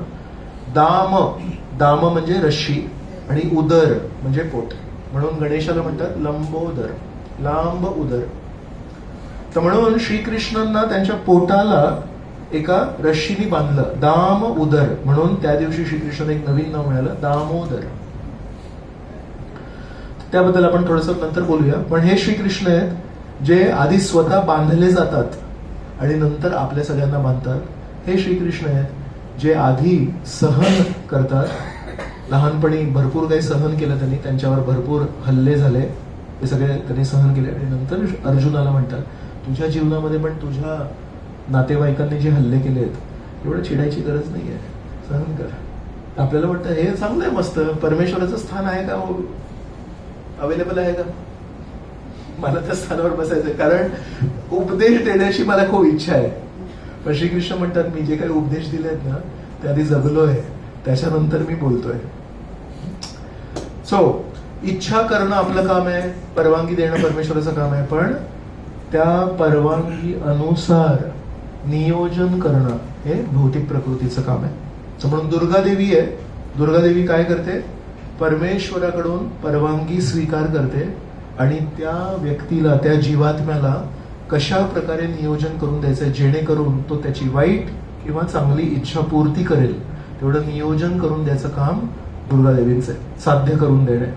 दाम म्हणजे रश्शी आणि उदर म्हणजे पोट, म्हणून गणेशाला म्हणतात लंबोदर, लांब उदर. तर म्हणून श्रीकृष्णांना त्यांच्या पोटाला एका रश्शीने बांधलं, दाम उदर, म्हणून त्या दिवशी श्रीकृष्णांना एक नवीन नाव मिळालं, दामोदर. त्याबद्दल आपण थोडंसं नंतर बोलूया. पण हे श्रीकृष्ण आहेत जे आधी स्वतः बांधले जातात आणि नंतर आपल्या सगळ्यांना बांधतात. हे श्रीकृष्ण आहेत जे आधी सहन करतात. लहानपणी भरपूर काही सहन केलं त्यांनी, त्यांच्यावर भरपूर हल्ले झाले, ते सगळे त्यांनी सहन केले. आणि नंतर अर्जुनाला म्हणतात तुझ्या जीवनामध्ये पण तुझ्या नातेवाईकांनी जे हल्ले केलेत एवढं चिडायची गरज नाहीये, सहन कर. आपल्याला वाटतं हे चांगलं आहे, मस्त, परमेश्वराचं स्थान आहे का अवेलेबल आहे का, मला त्या स्थानावर बसायचंय, कारण उपदेश देण्याची मला खूप इच्छा आहे. पण श्रीकृष्ण म्हणतात मी जे काही उपदेश दिलेत ना ते आधी जगलोय, त्याच्यानंतर मी बोलतोय. सो इच्छा करणं आपलं काम आहे, परवानगी देणं परमेश्वराचं काम आहे, पण त्या परवानगी अनुसार नियोजन करणं हे भौतिक प्रकृतीचं काम आहे. म्हणून दुर्गादेवी आहे, दुर्गादेवी काय करते, परमेश्वराकडून परवानगी स्वीकार करते आणि त्या व्यक्तीला, त्या जीवात्म्याला कशा प्रकारे नियोजन करून द्यायचंय जेणेकरून तो त्याची वाईट किंवा चांगली इच्छा पूर्ती करेल, तेवढं नियोजन करून द्यायचं काम दुर्गादेवींचं आहे, साध्य करून देणे.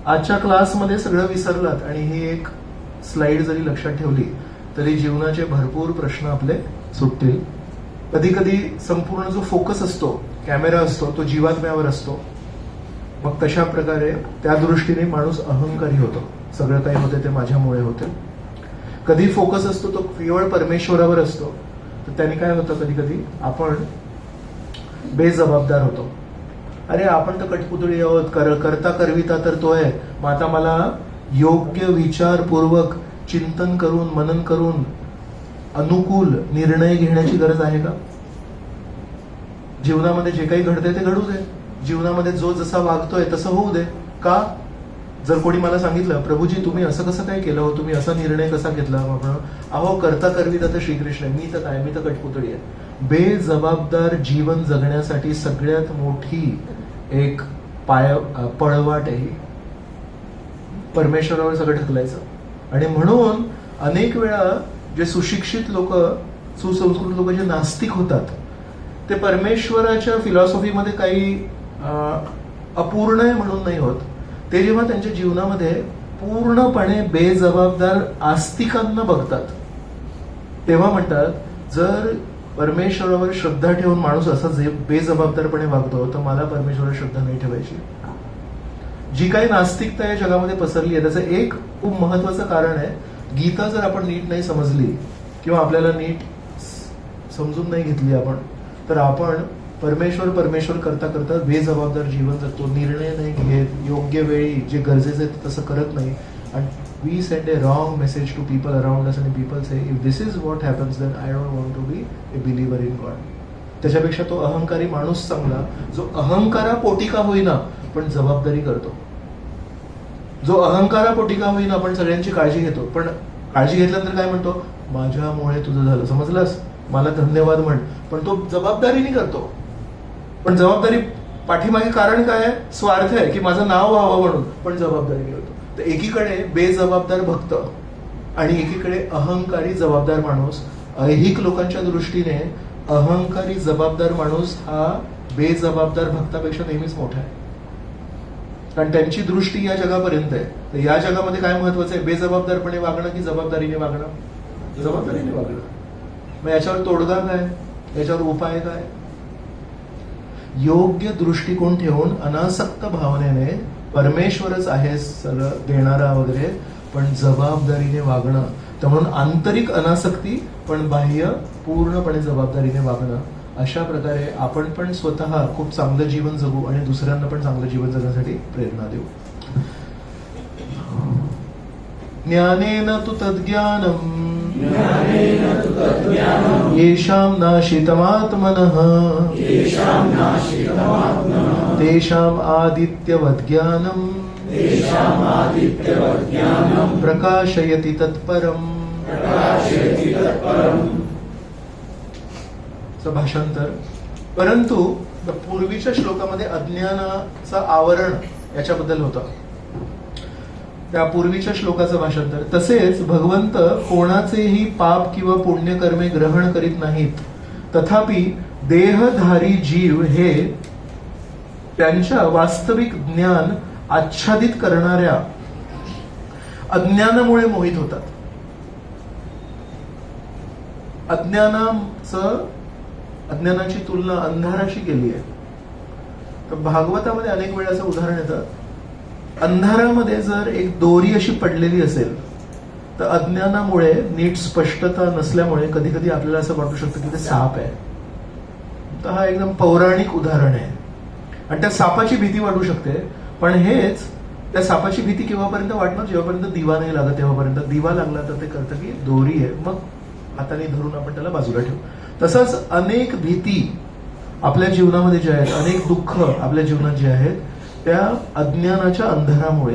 आजच्या क्लासमध्ये सगळं विसरलात आणि ही एक स्लाइड जरी लक्षात ठेवली तरी जीवनाचे भरपूर प्रश्न आपले सुटतील. कधी कधी संपूर्ण जो फोकस असतो, कॅमेरा असतो, तो जीवात्म्यावर असतो. मग तशा प्रकारे त्या दृष्टीने माणूस अहंकारी होतो, सगळं काही होते ते माझ्यामुळे होते. कधी फोकस असतो तो केवळ परमेश्वरावर असतो, तर त्याने काय होतं, कधी कधी आपण बेजबाबदार होतो. अरे आपण तर कठपुतळी आहोत, करता करविता तर तो आहे, मग आता मला योग्य विचारपूर्वक चिंतन करून मनन करून अनुकूल निर्णय घेण्याची गरज आहे का. जीवनामध्ये जे काही घडतंय ते घडू दे, जीवनामध्ये जो जसा वागतोय तसं होऊ दे. का, जर कोणी मला सांगितलं प्रभूजी तुम्ही असं कसं काय केलं हो, तुम्ही असा निर्णय कसा घेतला, अहो करता करविता तर श्रीकृष्ण, मी तर काय, मी तर कठपुतळी आहे. बेजबाबदार जीवन जगण्यासाठी सगळ्यात मोठी एक पळवाट आहे परमेश्वरावर सगळं ढकलायचं. आणि म्हणून अनेक वेळा जे सुशिक्षित लोक, सुसंस्कृत लोक जे नास्तिक होतात ते परमेश्वराच्या फिलॉसॉफीमध्ये काही अपूर्ण आहे म्हणून नाही होत. ते जेव्हा त्यांच्या जीवनामध्ये पूर्णपणे बेजबाबदार आस्तिकांना बघतात तेव्हा म्हणतात, जर परमेश्वरावर श्रद्धा ठेवून माणूस असा बेजबाबदारपणे वागतो तर मला परमेश्वरावर श्रद्धा नाही ठेवायची. जी काही नास्तिकता या जगामध्ये पसरली आहे त्याचं एक खूप महत्वाचं कारण आहे, गीता जर आपण नीट नाही समजली किंवा आपल्याला नीट समजून नाही घेतली आपण, तर आपण परमेश्वर परमेश्वर करता करता बेजबाबदार जीवन जगतो, निर्णय नाही घेत, योग्य वेळी जे गरजेचं आहे तसं करत नाही. आणि we send a wrong message to people around us, आणि people say if this is what happens then I don't want to be a believer in God. त्याच्यापेक्षा तो अहंकारी माणूस चांगला जो अहंकारापोटी का होईना पण जबाबदारी करतो, जो अहंकारापोटी का होईना पण सगळ्यांची काळजी घेतो. पण काळजी घेतल्यानंतर काय म्हणतो, माझ्यामुळे तुझं झालं, समजलंस, मला धन्यवाद म्हण. पण तो जबाबदारीने करतो. पण जबाबदारी पाठीमागे कारण काय आहे, स्वार्थ आहे की माझं नाव व्हावं म्हणून, पण जबाबदारी करतो. तर एकीकडे बेजबाबदार भक्त आणि एकीकडे अहंकारी जबाबदार माणूस. ऐहिक लोकांच्या दृष्टीने अहंकारी जबाबदार माणूस हा बेजबाबदार भक्तापेक्षा नेहमीच मोठा आहे, कारण त्यांची दृष्टी या जगापर्यंत आहे. तर या जगामध्ये काय महत्वाचं आहे, बेजबाबदारपणे वागणं की जबाबदारीने वागणं? जबाबदारीने वागणं. मग याच्यावर तोडगा काय, याच्यावर उपाय काय? योग्य दृष्टिकोन ठेवून अनासक्त भावनेने परमेश्वरच आहे सगळं देणारा वगैरे, पण जबाबदारीने वागणं. तर म्हणून आंतरिक अनासक्ती पण बाह्य पूर्णपणे जबाबदारीने वागणं. अशा प्रकारे आपण पण स्वतः खूप चांगलं जीवन जगू आणि दुसऱ्यांना पण चांगलं जीवन जगण्यासाठी प्रेरणा देऊ. ज्ञानेन तु तद्ज्ञानम् येषां नाशितमात्मनः तेषाम् आदित्यवत् ज्ञानम् प्रकाशयति तत्परम्. भाषांतर. परंतु पूर्वीच्या श्लोकामध्ये अज्ञानाचं आवरण याच्याबद्दल होतं, त्या पूर्वीच्या श्लोकाचं भाषांतर. तसेच भगवंत कोणाचेही पाप किंवा पुण्यकर्मे ग्रहण करीत नाहीत, तथापि देहधारी जीव हे त्यांच्या वास्तविक ज्ञान आच्छादित करणाऱ्या अज्ञानामुळे मोहित होतात. अज्ञानाची तुलना अंधाराशी केली आहे. तर भागवतामध्ये अनेक वेळा असं उदाहरण येतं, अंधारामध्ये जर एक दोरी अशी पडलेली असेल तर अज्ञानामुळे नीट स्पष्टता नसल्यामुळे कधी कधी आपल्याला असं वाटू शकतं की ते साप आहे. तर हा एकदम पौराणिक उदाहरण आहे आणि त्या सापाची भीती वाटू शकते. पण हेच त्या सापाची भीती केव्हापर्यंत वाटणार, जेव्हापर्यंत दिवा नाही लागत तेव्हापर्यंत. दिवा लागला तर ते कळतं की दोरी आहे, मग हाताने धरून आपण त्याला बाजूला ठेवू. तसंच अनेक भीती आपल्या जीवनामध्ये जे आहेत, अनेक दुःख आपल्या जीवनात जे आहेत, त्या अज्ञानाच्या अंधारामुळे.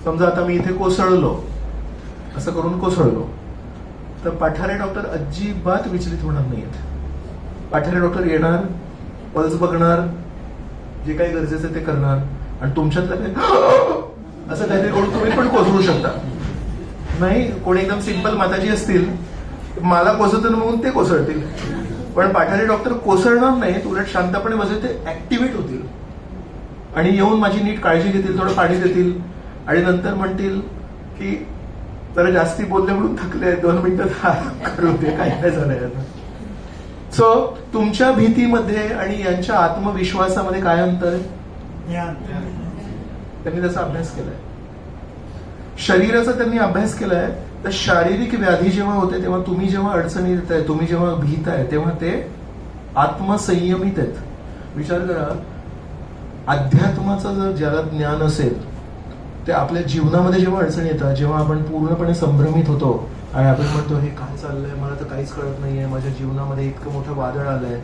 समजा आता मी इथे कोसळलो, असं करून कोसळलो, तर पाठारे डॉक्टर अजिबात विचलित होणार नाहीत. पाठारे डॉक्टर येणार, पल्स बघणार, जे काही गरजेचं ते करणार, आणि तुमच्यातलं काही असं काहीतरी करून तुम्ही पण कोसळू शकता. नाही, कोणी एकदम सिंपल माताजी असतील, मला कोसळतं म्हणून ते कोसळतील, पण पाठारे डॉक्टर कोसळणार नाहीत, उलट शांतपणे बसले, ते ऍक्टिव्हेट होतील आणि येऊन माझी नीट काळजी घेतील, थोडं पाणी देतील आणि नंतर म्हणतील की जरा जास्ती बोलले म्हणून थकले, 2 मिनिटं करू दे, काही नाही झालंय. सो तुमच्या भीतीमध्ये आणि यांच्या आत्मविश्वासामध्ये काय अंतर आहे? त्यांनी त्याचा अभ्यास केलाय. शरीराचा त्यांनी अभ्यास केलाय. तर शारीरिक व्याधी जेव्हा होते तेव्हा तुम्ही जेव्हा अडचणी येत आहे, तुम्ही जेव्हा भीत आहे, तेव्हा ते आत्मसंयमित आहेत. विचार करा, अध्यात्माचं जर ज्याला ज्ञान असेल ते आपल्या जीवनामध्ये जेव्हा अडचणी येतात, जेव्हा आपण पूर्णपणे संभ्रमित होतो आणि आपण म्हणतो हे काय चाललंय, मला तर काहीच कळत नाहीये, माझ्या जीवनामध्ये इतकं मोठं वादळ आलंय,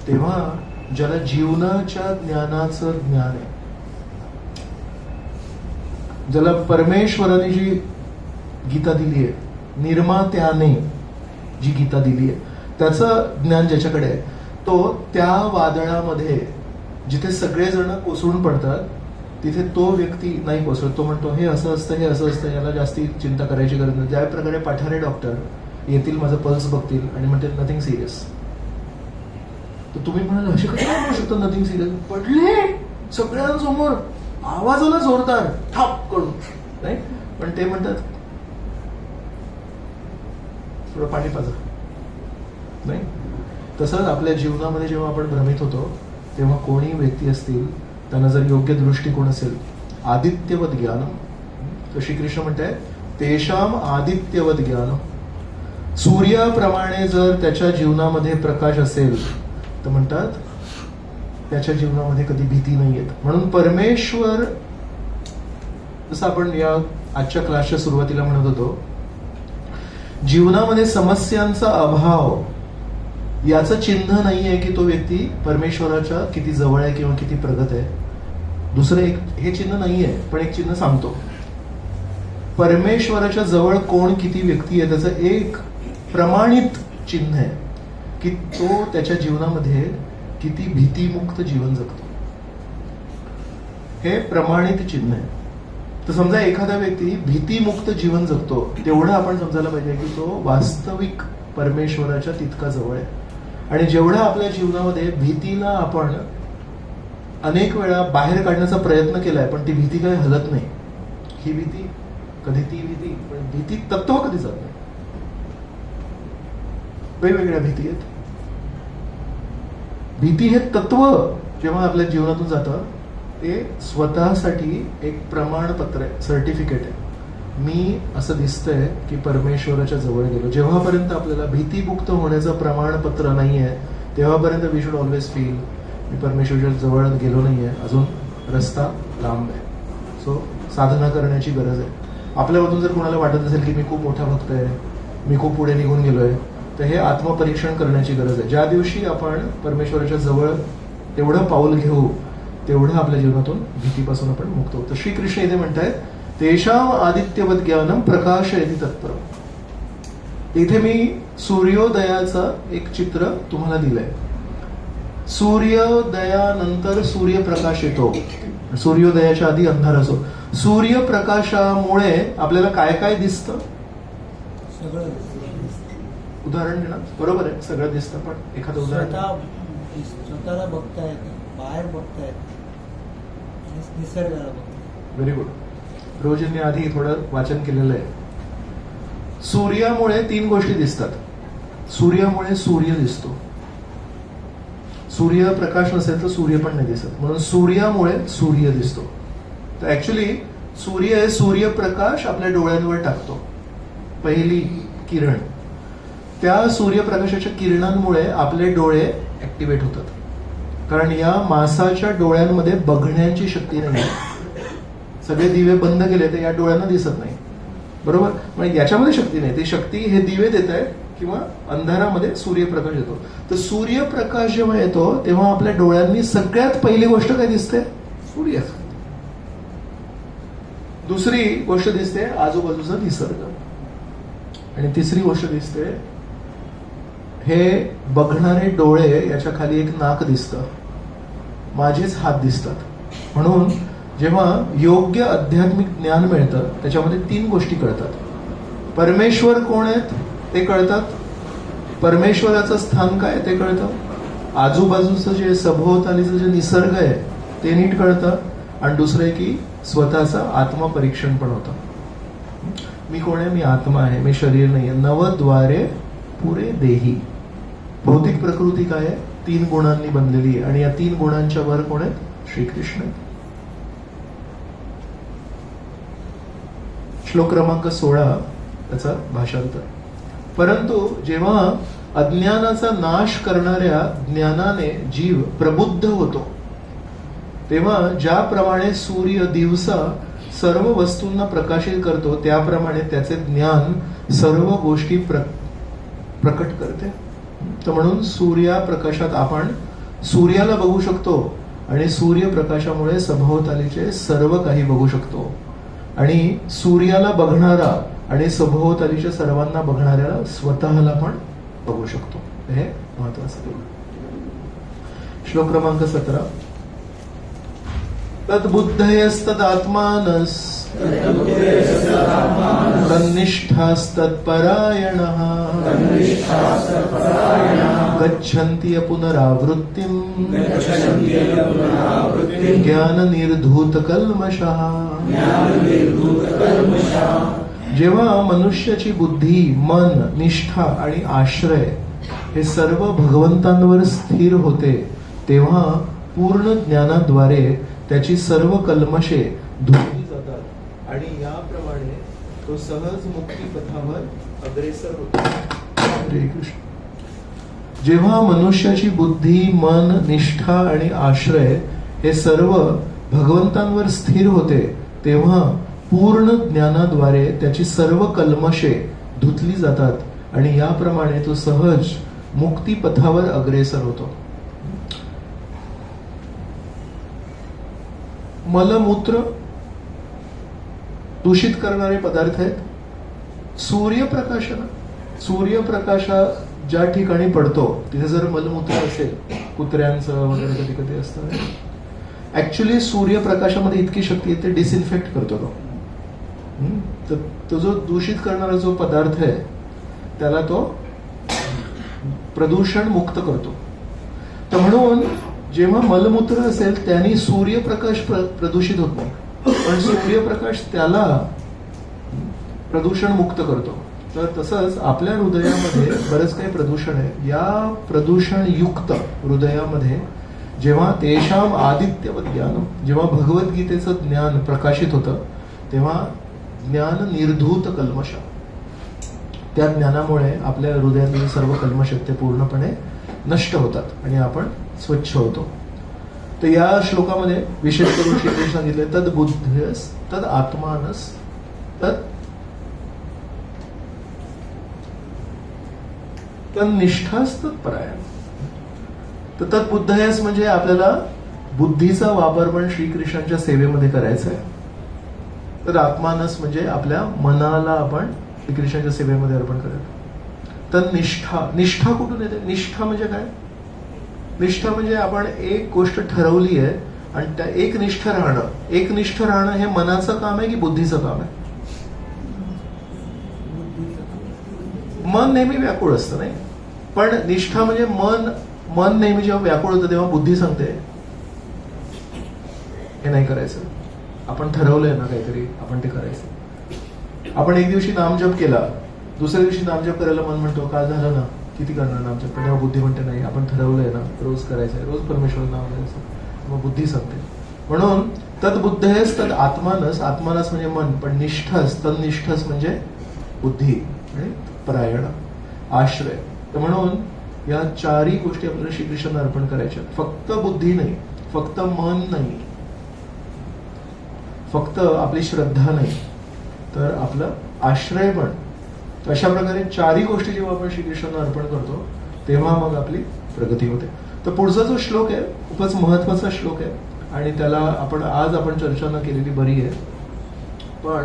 तेव्हा ज्याला जीवनाच्या ज्ञानाचं ज्ञान आहे, ज्याला परमेश्वराने जी गीता दिली आहे, निर्मात्याने जी गीता दिली आहे, त्याचं ज्ञान ज्याच्याकडे आहे, तो त्या वादळामध्ये जिथे सगळेजण कोसळून पडतात तिथे तो व्यक्ती नाही कोसळत. तो म्हणतो हे असं असतं, हे असं असतं, याला जास्ती चिंता करायची गरज नाही. ज्या प्रकारे पाठारे डॉक्टर येतील, माझं पल्स बघतील आणि म्हणतील नथिंग सिरियस. तर तुम्ही म्हणाल असे कधी म्हणू शकतो नथिंग सिरियस? पडले सगळ्यांसमोर, आवाज आला जोरदार, ठाप करून, नाही? पण ते म्हणतात थोडं पाणी पाजा, नाही? तसंच आपल्या जीवनामध्ये जेव्हा आपण भ्रमित होतो तेव्हा कोणी व्यक्ती असतील, त्यांना जर योग्य दृष्टिकोन असेल, आदित्यवत ज्ञान, तर श्रीकृष्ण म्हणताय तेषाम आदित्यवत ज्ञान, सूर्याप्रमाणे जर त्याच्या जीवनामध्ये प्रकाश असेल तर म्हणतात त्याच्या जीवनामध्ये कधी भीती नाही येत. म्हणून परमेश्वर, जसं आपण या आजच्या क्लासच्या सुरुवातीला म्हणत होतो, जीवनामध्ये समस्यांचा अभाव याचं चिन्ह नाहीये की तो व्यक्ती परमेश्वराच्या किती जवळ आहे किंवा किती प्रगत आहे. दुसरं एक हे चिन्ह नाहीये, पण एक चिन्ह सांगतो. परमेश्वराच्या जवळ कोण किती व्यक्ती आहे त्याचं एक प्रमाणित चिन्ह आहे की तो त्याच्या जीवनामध्ये किती भीतीमुक्त जीवन जगतो. हे प्रमाणित चिन्ह आहे. तर समजा एखादा व्यक्ती भीतीमुक्त जीवन जगतो, तेवढं आपण समजायला पाहिजे की तो वास्तविक परमेश्वराच्या तितका जवळ आहे. आणि जेवढं आपल्या जीवनामध्ये भीतीला आपण अनेक वेळा बाहेर काढण्याचा प्रयत्न केलाय, पण ती भीती काही हलत नाही. ही भीती कधी ती भीती, पण भीती तत्व कधी जात नाही. वेगवेगळ्या भीती आहेत. भीती हे तत्व जेव्हा आपल्या जीवनातून जातं ते स्वतःसाठी एक प्रमाणपत्र आहे, सर्टिफिकेट आहे. मी असं दिसतंय की परमेश्वराच्या जवळ गेलो. जेव्हापर्यंत आपल्याला भीतीमुक्त होण्याचं प्रमाणपत्र नाहीये तेव्हापर्यंत वी शुड ऑलवेज फील मी परमेश्वराच्या जवळ गेलो नाहीये, अजून रस्ता लांब आहे. सो साधना करण्याची गरज आहे. आपल्यामधून जर कोणाला वाटत असेल की मी खूप मोठा भक्त आहे, मी खूप पुढे निघून गेलोय, तर हे आत्मपरीक्षण करण्याची गरज आहे. ज्या दिवशी आपण परमेश्वराच्या जवळ तेवढं पाऊल घेऊ तेवढं आपल्या जीवनातून भीतीपासून आपण मुक्त होतो. श्रीकृष्ण इथे म्हणतायत तेषाम आदित्यवत ज्ञानम प्रकाशयति तत्पर. इथे मी सूर्योदयाचं एक चित्र तुम्हाला दिलंय. सूर्योदयानंतर सूर्यप्रकाश येतो, सूर्योदयाच्या आधी अंधार असो. सूर्यप्रकाशामुळे आपल्याला काय काय दिसतं? सगळं उदाहरण देणार? बरोबर आहे, सगळं दिसतं, पण एखादं उदाहरण. स्वतःला बघता येतं, बाहेर बघता येतं, निसर्गाला बघता. Very good. रोजींनी आधी थोडं वाचन केलेलं आहे. सूर्यामुळे 3 गोष्टी दिसतात. सूर्यामुळे सूर्य दिसतो. सूर्यप्रकाश नसेल तर सूर्य पण नाही दिसत, म्हणून सूर्यामुळे सूर्य दिसतो. तर ऍक्च्युली सूर्य हे सूर्यप्रकाश आपल्या डोळ्यांवर टाकतो, पहिली किरण. त्या सूर्यप्रकाशाच्या किरणांमुळे आपले डोळे ऍक्टिव्हेट होतात, कारण या मासाच्या डोळ्यांमध्ये बघण्याची शक्ती नाही. सगळे दिवे बंद केले तर या डोळ्यांना दिसत नाही, बरोबर? म्हणजे याच्यामध्ये शक्ती नाही. ती शक्ती हे दिवे देत आहेत किंवा अंधारामध्ये सूर्यप्रकाश येतो. तर सूर्यप्रकाश जेव्हा येतो तेव्हा आपल्या डोळ्यांनी सगळ्यात पहिली गोष्ट काय दिसते? सूर्य. दुसरी गोष्ट दिसते आजूबाजूचा निसर्ग, आणि तिसरी गोष्ट दिसते हे बघणारे डोळे, याच्या खाली एक नाक दिसतं, माझेच हात दिसतात. म्हणून जेव्हा योग्य आध्यात्मिक ज्ञान मिळतं त्याच्यामध्ये 3 गोष्टी कळतात. परमेश्वर कोण आहेत ते कळतात, परमेश्वराचं स्थान काय ते कळतं, आजूबाजूचं जे सभोवतालीचं जे निसर्ग आहे ते नीट कळतं, आणि दुसरं आहे की स्वतःचं आत्मपरीक्षण पण होतं. मी कोण आहे? मी आत्मा आहे, मी शरीर नाही. नवद्वारे पुरे देही. भौतिक प्रकृती काय आहे? 3 गुणांनी बनलेली आहे, आणि या 3 गुणांच्या वर कोण आहेत? श्रीकृष्ण. श्लोक क्रमांक 16 त्याचा भाषांतर. परंतु जेव्हा अज्ञानाचा नाश करणाऱ्या ज्ञानाने जीव प्रबुद्ध होतो तेव्हा ज्याप्रमाणे सूर्य दिवसा सर्व वस्तूंना प्रकाशित करतो त्याप्रमाणे त्याचे ज्ञान सर्व गोष्टी प्रकट करते. तर म्हणून सूर्यप्रकाशात आपण सूर्याला बघू शकतो, आणि सूर्यप्रकाशामुळे सभोवतालीचे सर्व काही बघू शकतो, आणि सूर्याला बघणारा आणि सभोवतालीच्या सर्वांना बघणाऱ्याला स्वतःला पण बघू शकतो. हे महत्वाचं. श्लोक क्रमांक 17. तद्बुद्धयस्तदात्मानस् तन्निष्ठास्तत्परायणः गच्छन्ति पुनरावृत्तिम् ज्ञाननिर्धूतकल्मषः. जेव्हा मनुष्याची बुद्धी, मन, निष्ठा आणि आश्रय हे सर्व भगवंतांवर स्थिर होते, तेव्हा पूर्ण ज्ञानाद्वारे त्याची सर्व कल्मशे धुतली जातात आणि याप्रमाणे तो सहज मुक्तीपथावर अग्रेसर होतो. हरे कृष्ण. जेव्हा मनुष्याची बुद्धी, मन, निष्ठा आणि आश्रय हे सर्व भगवंतांवर स्थिर होते, तेव्हा पूर्ण ज्ञानाद्वारे त्याची सर्व कल्मशे धुतली जातात आणि याप्रमाणे तो सहज मुक्तीपथावर अग्रेसर होतो. मलमूत्र दूषित करणारे पदार्थ आहेत. सूर्यप्रकाशा ज्या ठिकाणी पडतो तिथे जर मलमूत्र असेल, कुत्र्यांचं वगैरे कधी कधी असतं, ऍक्च्युली सूर्यप्रकाशामध्ये इतकी शक्ती आहे, ते डिसइन्फेक्ट करतो तो. तर तो जो दूषित करणारा जो पदार्थ आहे त्याला तो प्रदूषण मुक्त करतो. तर म्हणून जेव्हा मलमूत्र असेल त्यांनी सूर्यप्रकाश प्रदूषित होत नाही, पण सूर्यप्रकाश त्याला प्रदूषण मुक्त करतो. तर तसंच आपल्या हृदयामध्ये बरंच काही प्रदूषण आहे. या प्रदूषण युक्त हृदयामध्ये जेव्हा तेषाम आदित्यवत ज्ञान, जेव्हा भगवद्गीतेचं ज्ञान प्रकाशित होतं, तेव्हा ज्ञान निर्धूत कल्मष, त्या ज्ञानामुळे आपल्या हृदयातील सर्व कल्मश ते पूर्णपणे नष्ट होतात आणि आपण स्वच्छ होतो. तर या श्लोकामध्ये विशेष करून श्रीकृष्ण सांगितले तद बुद्धयस तद आत्मानस तद निष्ठास्तत्परायण. तर तत्बुद्धयस म्हणजे आपल्याला बुद्धीचा वापर पण श्रीकृष्णांच्या सेवेमध्ये करायचा आहे. तर आत्मानस म्हणजे आपल्या मनाला आपण श्रीकृष्णांच्या सेवेमध्ये अर्पण करायचं. तर निष्ठा कुठून येते? निष्ठा म्हणजे काय? निष्ठा म्हणजे आपण एक गोष्ट ठरवली आहे आणि त्या एकनिष्ठ राहणं हे मनाचं काम आहे की बुद्धीचं काम आहे? मन नेहमी व्याकुळ असतं, नाही? पण निष्ठा म्हणजे मन नेहमी जेव्हा व्याकुळ होतं तेव्हा बुद्धी सांगते हे नाही करायचं. आपण ठरवलंय ना काहीतरी, आपण ते करायचं. आपण एक दिवशी नामजप केला, दुसऱ्या दिवशी नामजप करायला मन म्हणतो का झालं ना, किती करणार नामजप? पण तेव्हा बुद्धी म्हणते नाही, आपण ठरवलंय ना, रोज करायचंय, रोज परमेश्वर नाम घ्यायचं. मग बुद्धी सांगते. म्हणून तद्बुद्धयस तद आत्मानस म्हणजे मन, पण निष्ठस तन्निष्ठस म्हणजे बुद्धी आणि परायण आश्रय. तर म्हणून या चारही गोष्टी आपल्याला श्रीकृष्णांना अर्पण करायच्या. फक्त बुद्धी नाही, फक्त मन नाही, फक्त आपली श्रद्धा नाही, तर आपलं आश्रय पण. अशा प्रकारे चारही गोष्टी जेव्हा आपण श्रीकृष्णांना अर्पण करतो तेव्हा मग आपली प्रगती होते. तर पुढचा जो श्लोक आहे खूपच महत्वाचा श्लोक आहे आणि त्याला आज आपण चर्चा न केलेली बरी आहे. पण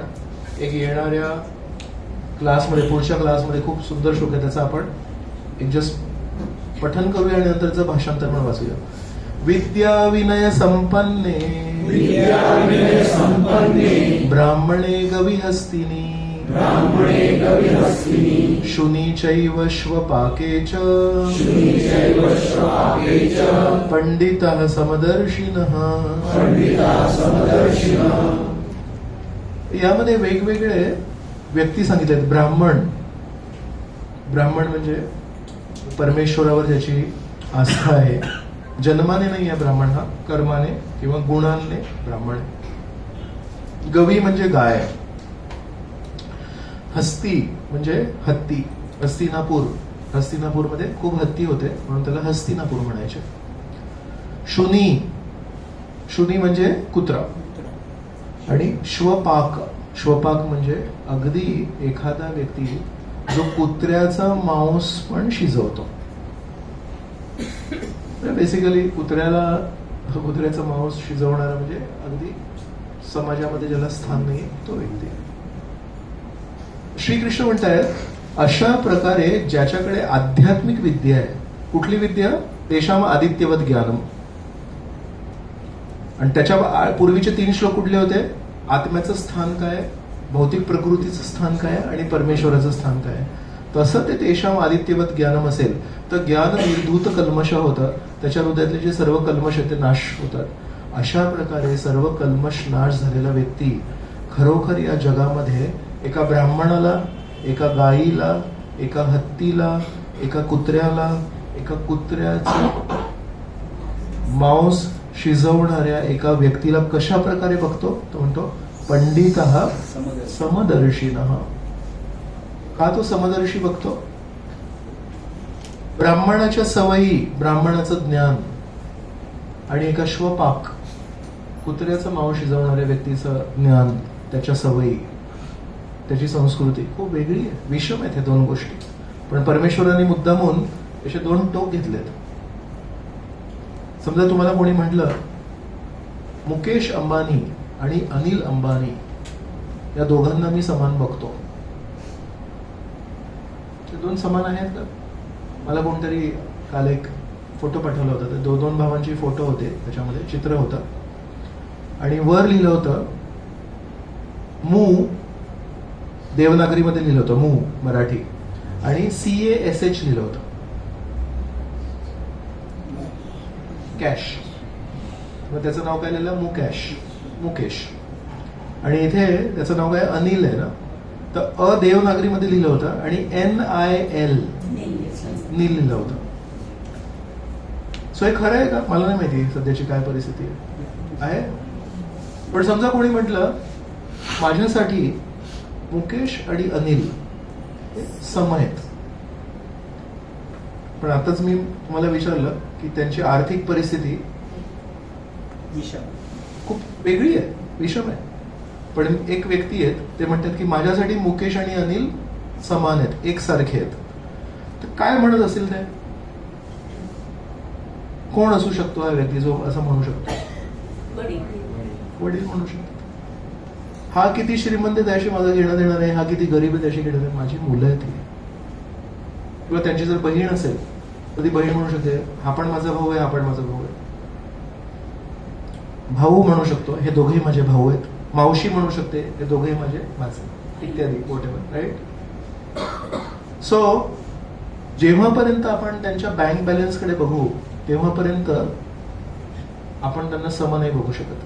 एक येणाऱ्या क्लासमध्ये, पुढच्या क्लासमध्ये खूप सुंदर श्लोक आहे, त्याचा आपण एक जस्ट पठन करूया आणि नंतरचं भाषांतर पण वाचूया. विद्या विनय संपन्ने ब्राह्मणे गविहस्तिनी शुनी चैव श्वपाके च पंडितः समदर्शिनः. यामध्ये वेगवेगळे व्यक्ती सांगितलेत. ब्राह्मण म्हणजे परमेश्वरावर ज्याची आस्था आहे, जन्माने नाही आहे ब्राह्मण हा, कर्माने किंवा गुणांनी ब्राह्मण. गवी म्हणजे गाय. हस्ती म्हणजे हत्ती. हस्तिनापूरमध्ये खूप हत्ती होते म्हणून त्याला हस्तिनापूर म्हणायचे. शुनी म्हणजे कुत्रा. आणि श्वपाक म्हणजे अगदी एखादा व्यक्ती जो कुत्र्याचा मांस पण शिजवतो. बेसिकली कुत्र्याचं मांस शिजवणारा म्हणजे अगदी समाजामध्ये ज्याला स्थान नाही तो व्यक्ती. श्रीकृष्ण म्हणतायत अशा प्रकारे ज्याच्याकडे आध्यात्मिक विद्या आहे. कुठली विद्या? तेषाम आदित्यवत ज्ञानम. आणि त्याच्या पूर्वीचे 3 श्लोक कुठले होते? आत्म्याचं स्थान काय, भौतिक प्रकृतीचं स्थान काय आणि परमेश्वराचं स्थान काय. तसं ते तेषाम आदित्यवत ज्ञानम असेल तर ज्ञान निर्धूत कल्मश होतं, त्याच्या हृदयातले जे सर्व कल्मश आहेत ते नाश होतात. अशा प्रकारे सर्व कल्मश नाश झालेला व्यक्ती खरोखर या जगामध्ये एका ब्राह्मणाला, एका गायीला, एका हत्तीला, एका कुत्र्याला, एका कुत्र्याचं मांस शिजवणाऱ्या एका व्यक्तीला कशा प्रकारे बघतो? तो म्हणतो पंडित समदर्शिनः. का तो समदर्शी बघतो? ब्राह्मणाच्या सवयी, ब्राह्मणाचं ज्ञान आणि एका श्वपाक कुत्र्याचं मांस शिजवणाऱ्या व्यक्तीचं ज्ञान, त्याच्या सवयी, त्याची संस्कृती खूप वेगळी आहे, विषम आहेत ह्या 2 गोष्टी. पण परमेश्वराने मुद्दामून असे 2 टोक घेतलेत. समजा तुम्हाला कोणी म्हटलं मुकेश अंबानी आणि अनिल अंबानी या दोघांना मी समान बघतो, ते 2 समान आहेत का? मला कोणतरी काल एक फोटो पाठवला होता, ते 2 भावांचे फोटो होते, त्याच्यामध्ये चित्र होतं आणि वर लिहिलं होतं मू, देवनागरीमध्ये लिहिलं होतं मू मराठी, आणि CASH लिहिलं होतं कॅश. मग त्याचं नाव काय लिहिलं? मुकेश. आणि इथे त्याचं नाव काय? अनिल आहे ना. तर देवनागरीमध्ये लिहिलं होतं आणि NIL नील लिहिलं होतं. सो हे खरं आहे का? मला नाही माहिती सध्याची काय परिस्थिती आहे. पण समजा कोणी म्हटलं माझ्यासाठी मुकेश आणि अनिल सम आहेत, पण आताच मी तुम्हाला विचारलं की त्यांची आर्थिक परिस्थिती खूप वेगळी आहे, विषम आहे. पण एक व्यक्ती आहेत, ते म्हणतात की माझ्यासाठी मुकेश आणि अनिल समान आहेत, एकसारखे आहेत. तर काय म्हणत असेल ते? कोण असू शकतो हा व्यक्ती जो असं म्हणू शकतो? वडील म्हणू शकतो. हा किती श्रीमंत आहे त्याशी माझं घेणं देणार आहे, हा किती गरीब आहे त्याशी घेणं देणार, माझी मुलं आहेत. किंवा त्यांची जर बहीण असेल तर ती बहीण म्हणू शकते हा पण माझा भाऊ आहे, हा पण माझा भाऊ आहे. भाऊ म्हणू शकतो हे दोघेही माझे भाऊ आहेत. मावशी म्हणू शकते हे दोघेही माझे इत्यादी, व्हॉटएव्हर, राईट. सो जेव्हापर्यंत आपण त्यांच्या बँक बॅलन्स कडे बघू तेव्हापर्यंत आपण त्यांना सम नाही बघू शकत.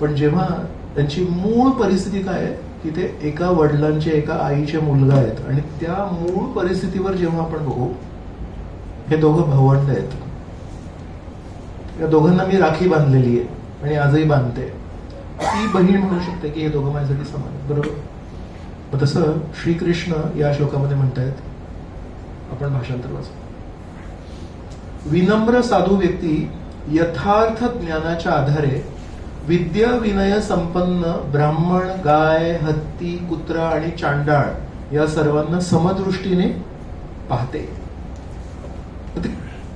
पण जेव्हा त्यांची मूळ परिस्थिती काय आहे की ते एका वडिलांचे, एका आईचे मुलगा आहेत, आणि त्या मूळ परिस्थितीवर जेव्हा आपण बघू हे दोघं भावंड आहेत. या दोघांना मी राखी बांधलेली आहे आणि आजही बांधते. ती बहीण म्हणू शकते की हे दोघं माझ्यासाठी समान आहेत, बरोबर. तसं श्रीकृष्ण या श्लोकामध्ये म्हणतायत, आपण भाषांतर वाचू. विनम्र साधू व्यक्ती यथार्थ ज्ञानाच्या आधारे विद्या विनय संपन्न ब्राह्मण, गाय, हत्ती, कुत्रा आणि चांडाळ या सर्वांना समदृष्टीने पाहते. ते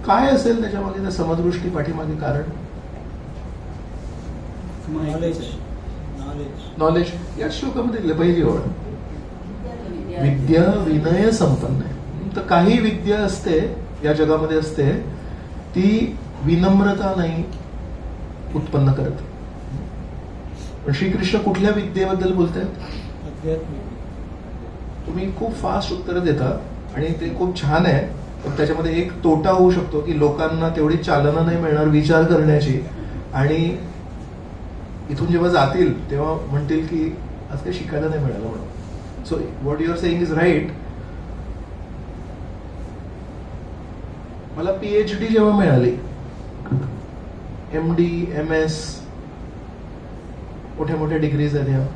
काय असेल त्याच्यामागे, त्या समदृष्टी पाठीमागे कारण? नॉलेज. या श्लोकामध्ये पहिली ओळ विद्या विनय संपन्न आहे. तर काही विद्या असते या जगामध्ये असते ती विनम्रता नाही उत्पन्न करत. पण श्रीकृष्ण कुठल्या विद्येबद्दल बोलतायत? तुम्ही खूप फास्ट उत्तर देता आणि ते खूप छान आहे, पण त्याच्यामध्ये एक तोटा होऊ शकतो की लोकांना तेवढी चालना नाही मिळणार विचार करण्याची, आणि इथून जेव्हा जातील तेव्हा म्हणतील की आज काही शिकायला नाही मिळालं म्हणून. So what you are saying is right. मला PhD जेव्हा मिळाली, MD, MS, मोठ्या मोठ्या डिग्रीज आहेत ह्या,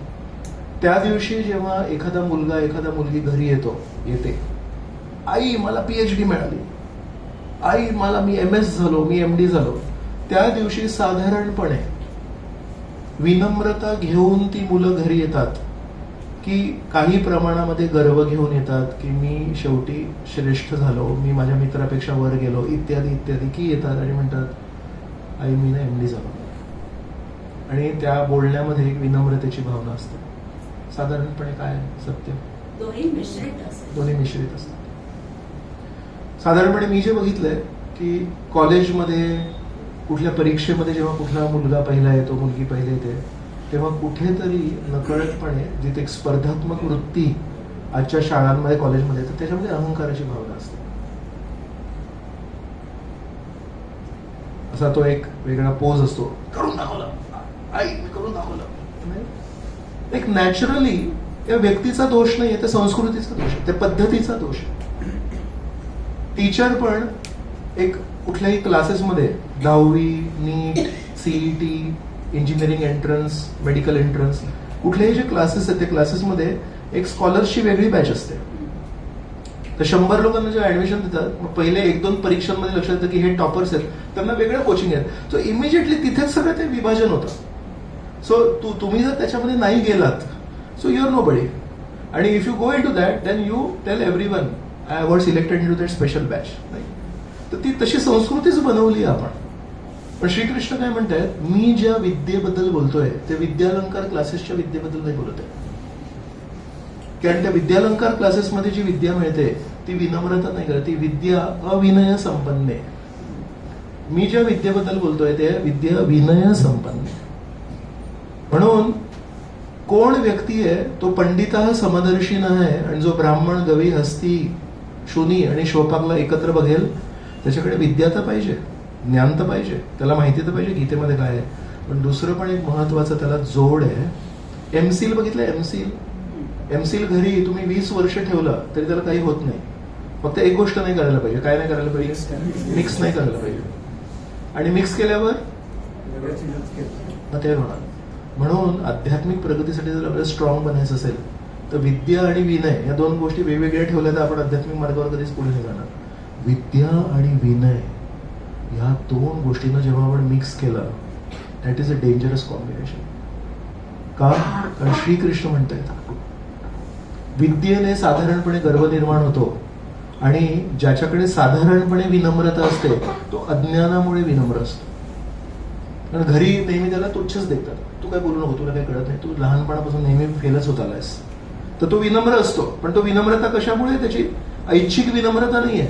त्या दिवशी जेव्हा एखादा मुलगा, एखादा मुलगी घरी येते, आई मला PhD मिळाली, आई मला मी MS झालो, मी MD झालो, त्या दिवशी साधारणपणे विनम्रता घेऊन ती मुलं घरी येतात की काही प्रमाणामध्ये गर्व घेऊन येतात की मी शेवटी श्रेष्ठ झालो, मी माझ्या मित्रापेक्षा वर गेलो, इत्यादी इत्यादी, की येतात आणि म्हणतात आई मी ना MD झालो. आणि त्या बोलण्यामध्ये एक विनम्रतेची भावना असते. साधारणपणे काय सत्य? दोन्ही मिश्रित असतात. साधारणपणे मी जे बघितलंय की कॉलेजमध्ये कुठल्या परीक्षेमध्ये जेव्हा कुठला मुलगा पहिला येतो, मुलगी पहिली येते, तेव्हा कुठेतरी नकळतपणे जिथे एक स्पर्धात्मक वृत्ती आजच्या शाळांमध्ये, कॉलेजमध्ये येते, त्याच्यामध्ये अहंकाराची भावना असते. असा तो एक वेगळा पोज असतो, करून दाखवलं, आई मी करून दाखवलं. नाही? एक नॅचरली या व्यक्तीचा दोष नाहीये, त्या संस्कृतीचा दोष आहे, त्या पद्धतीचा दोष आहे. टीचर पण एक कुठल्याही क्लासेसमध्ये 10वी, NEET, CET, engineering entrance, medical entrance, कुठलेही जे क्लासेस आहेत त्या क्लासेसमध्ये एक स्कॉलरची वेगळी बॅच असते. तर 100 लोकांना जेव्हा ऍडमिशन देतात, मग पहिले 1-2 परीक्षांमध्ये लक्षात येतं की हे टॉपर्स आहेत, त्यांना वेगळं कोचिंग आहे. सो इमिजिएटली तिथेच सगळं ते विभाजन होतं. सो तुम्ही जर त्याच्यामध्ये नाही गेलात, so you are nobody. आणि if you go into that, then you tell everyone I was selected into that special batch. तर ती तशी संस्कृतीच बनवली आपण. पण श्रीकृष्ण काय म्हणतायत, मी ज्या विद्येबद्दल बोलतोय ते विद्यालंकार क्लासेसच्या विद्येबद्दल नाही बोलत आहे. कारण त्या विद्यालंकार क्लासेसमध्ये जी विद्या मिळते ती विनम्रता नाही करत, ती विद्या अविनय संपन्न आहे. मी ज्या विद्येबद्दल बोलतोय ते विद्या विनय संपन्न. म्हणून कोण व्यक्ती आहे तो पंडिता समदर्शी आहे, आणि जो ब्राह्मण, गवी, हस्ती, शुनी आणि शोपाकला एकत्र बघेल, त्याच्याकडे विद्या तर पाहिजे, ज्ञान तर पाहिजे, त्याला माहिती तर पाहिजे गीतेमध्ये काय आहे. पण दुसरं पण एक महत्वाचं त्याला जोड आहे. एमसील बघितलं, एमसील घरी तुम्ही 20 वर्ष ठेवलं तरी त्याला काही होत नाही. फक्त एक गोष्ट नाही करायला पाहिजे. काय नाही करायला पाहिजे? मिक्स नाही करायला पाहिजे. आणि मिक्स केल्यावर ते होणार. म्हणून आध्यात्मिक प्रगतीसाठी जर आपल्याला स्ट्रॉंग बनायचं असेल तर विद्या आणि विनय या 2 गोष्टी वेगवेगळ्या ठेवल्या तर आपण आध्यात्मिक मार्गावर कधीच पुढे नाही जाणार. विद्या आणि विनय या 2 गोष्टींना जेव्हा आपण मिक्स केलं, that is a dangerous combination. का? कारण श्रीकृष्ण म्हणतायत विद्येने साधारणपणे गर्व निर्माण होतो, आणि ज्याच्याकडे साधारणपणे विनम्रता असते तो अज्ञानामुळे विनम्र असतो. कारण घरी नेहमी त्याला तुच्छच देखतात. तू काय बोलू नको, तुला काही कळत नाही, तू लहानपणापासून नेहमी फेलच होत आलायस. तर तो विनम्र असतो. पण तो विनम्रता कशामुळे? त्याची ऐच्छिक विनम्रता नाहीये,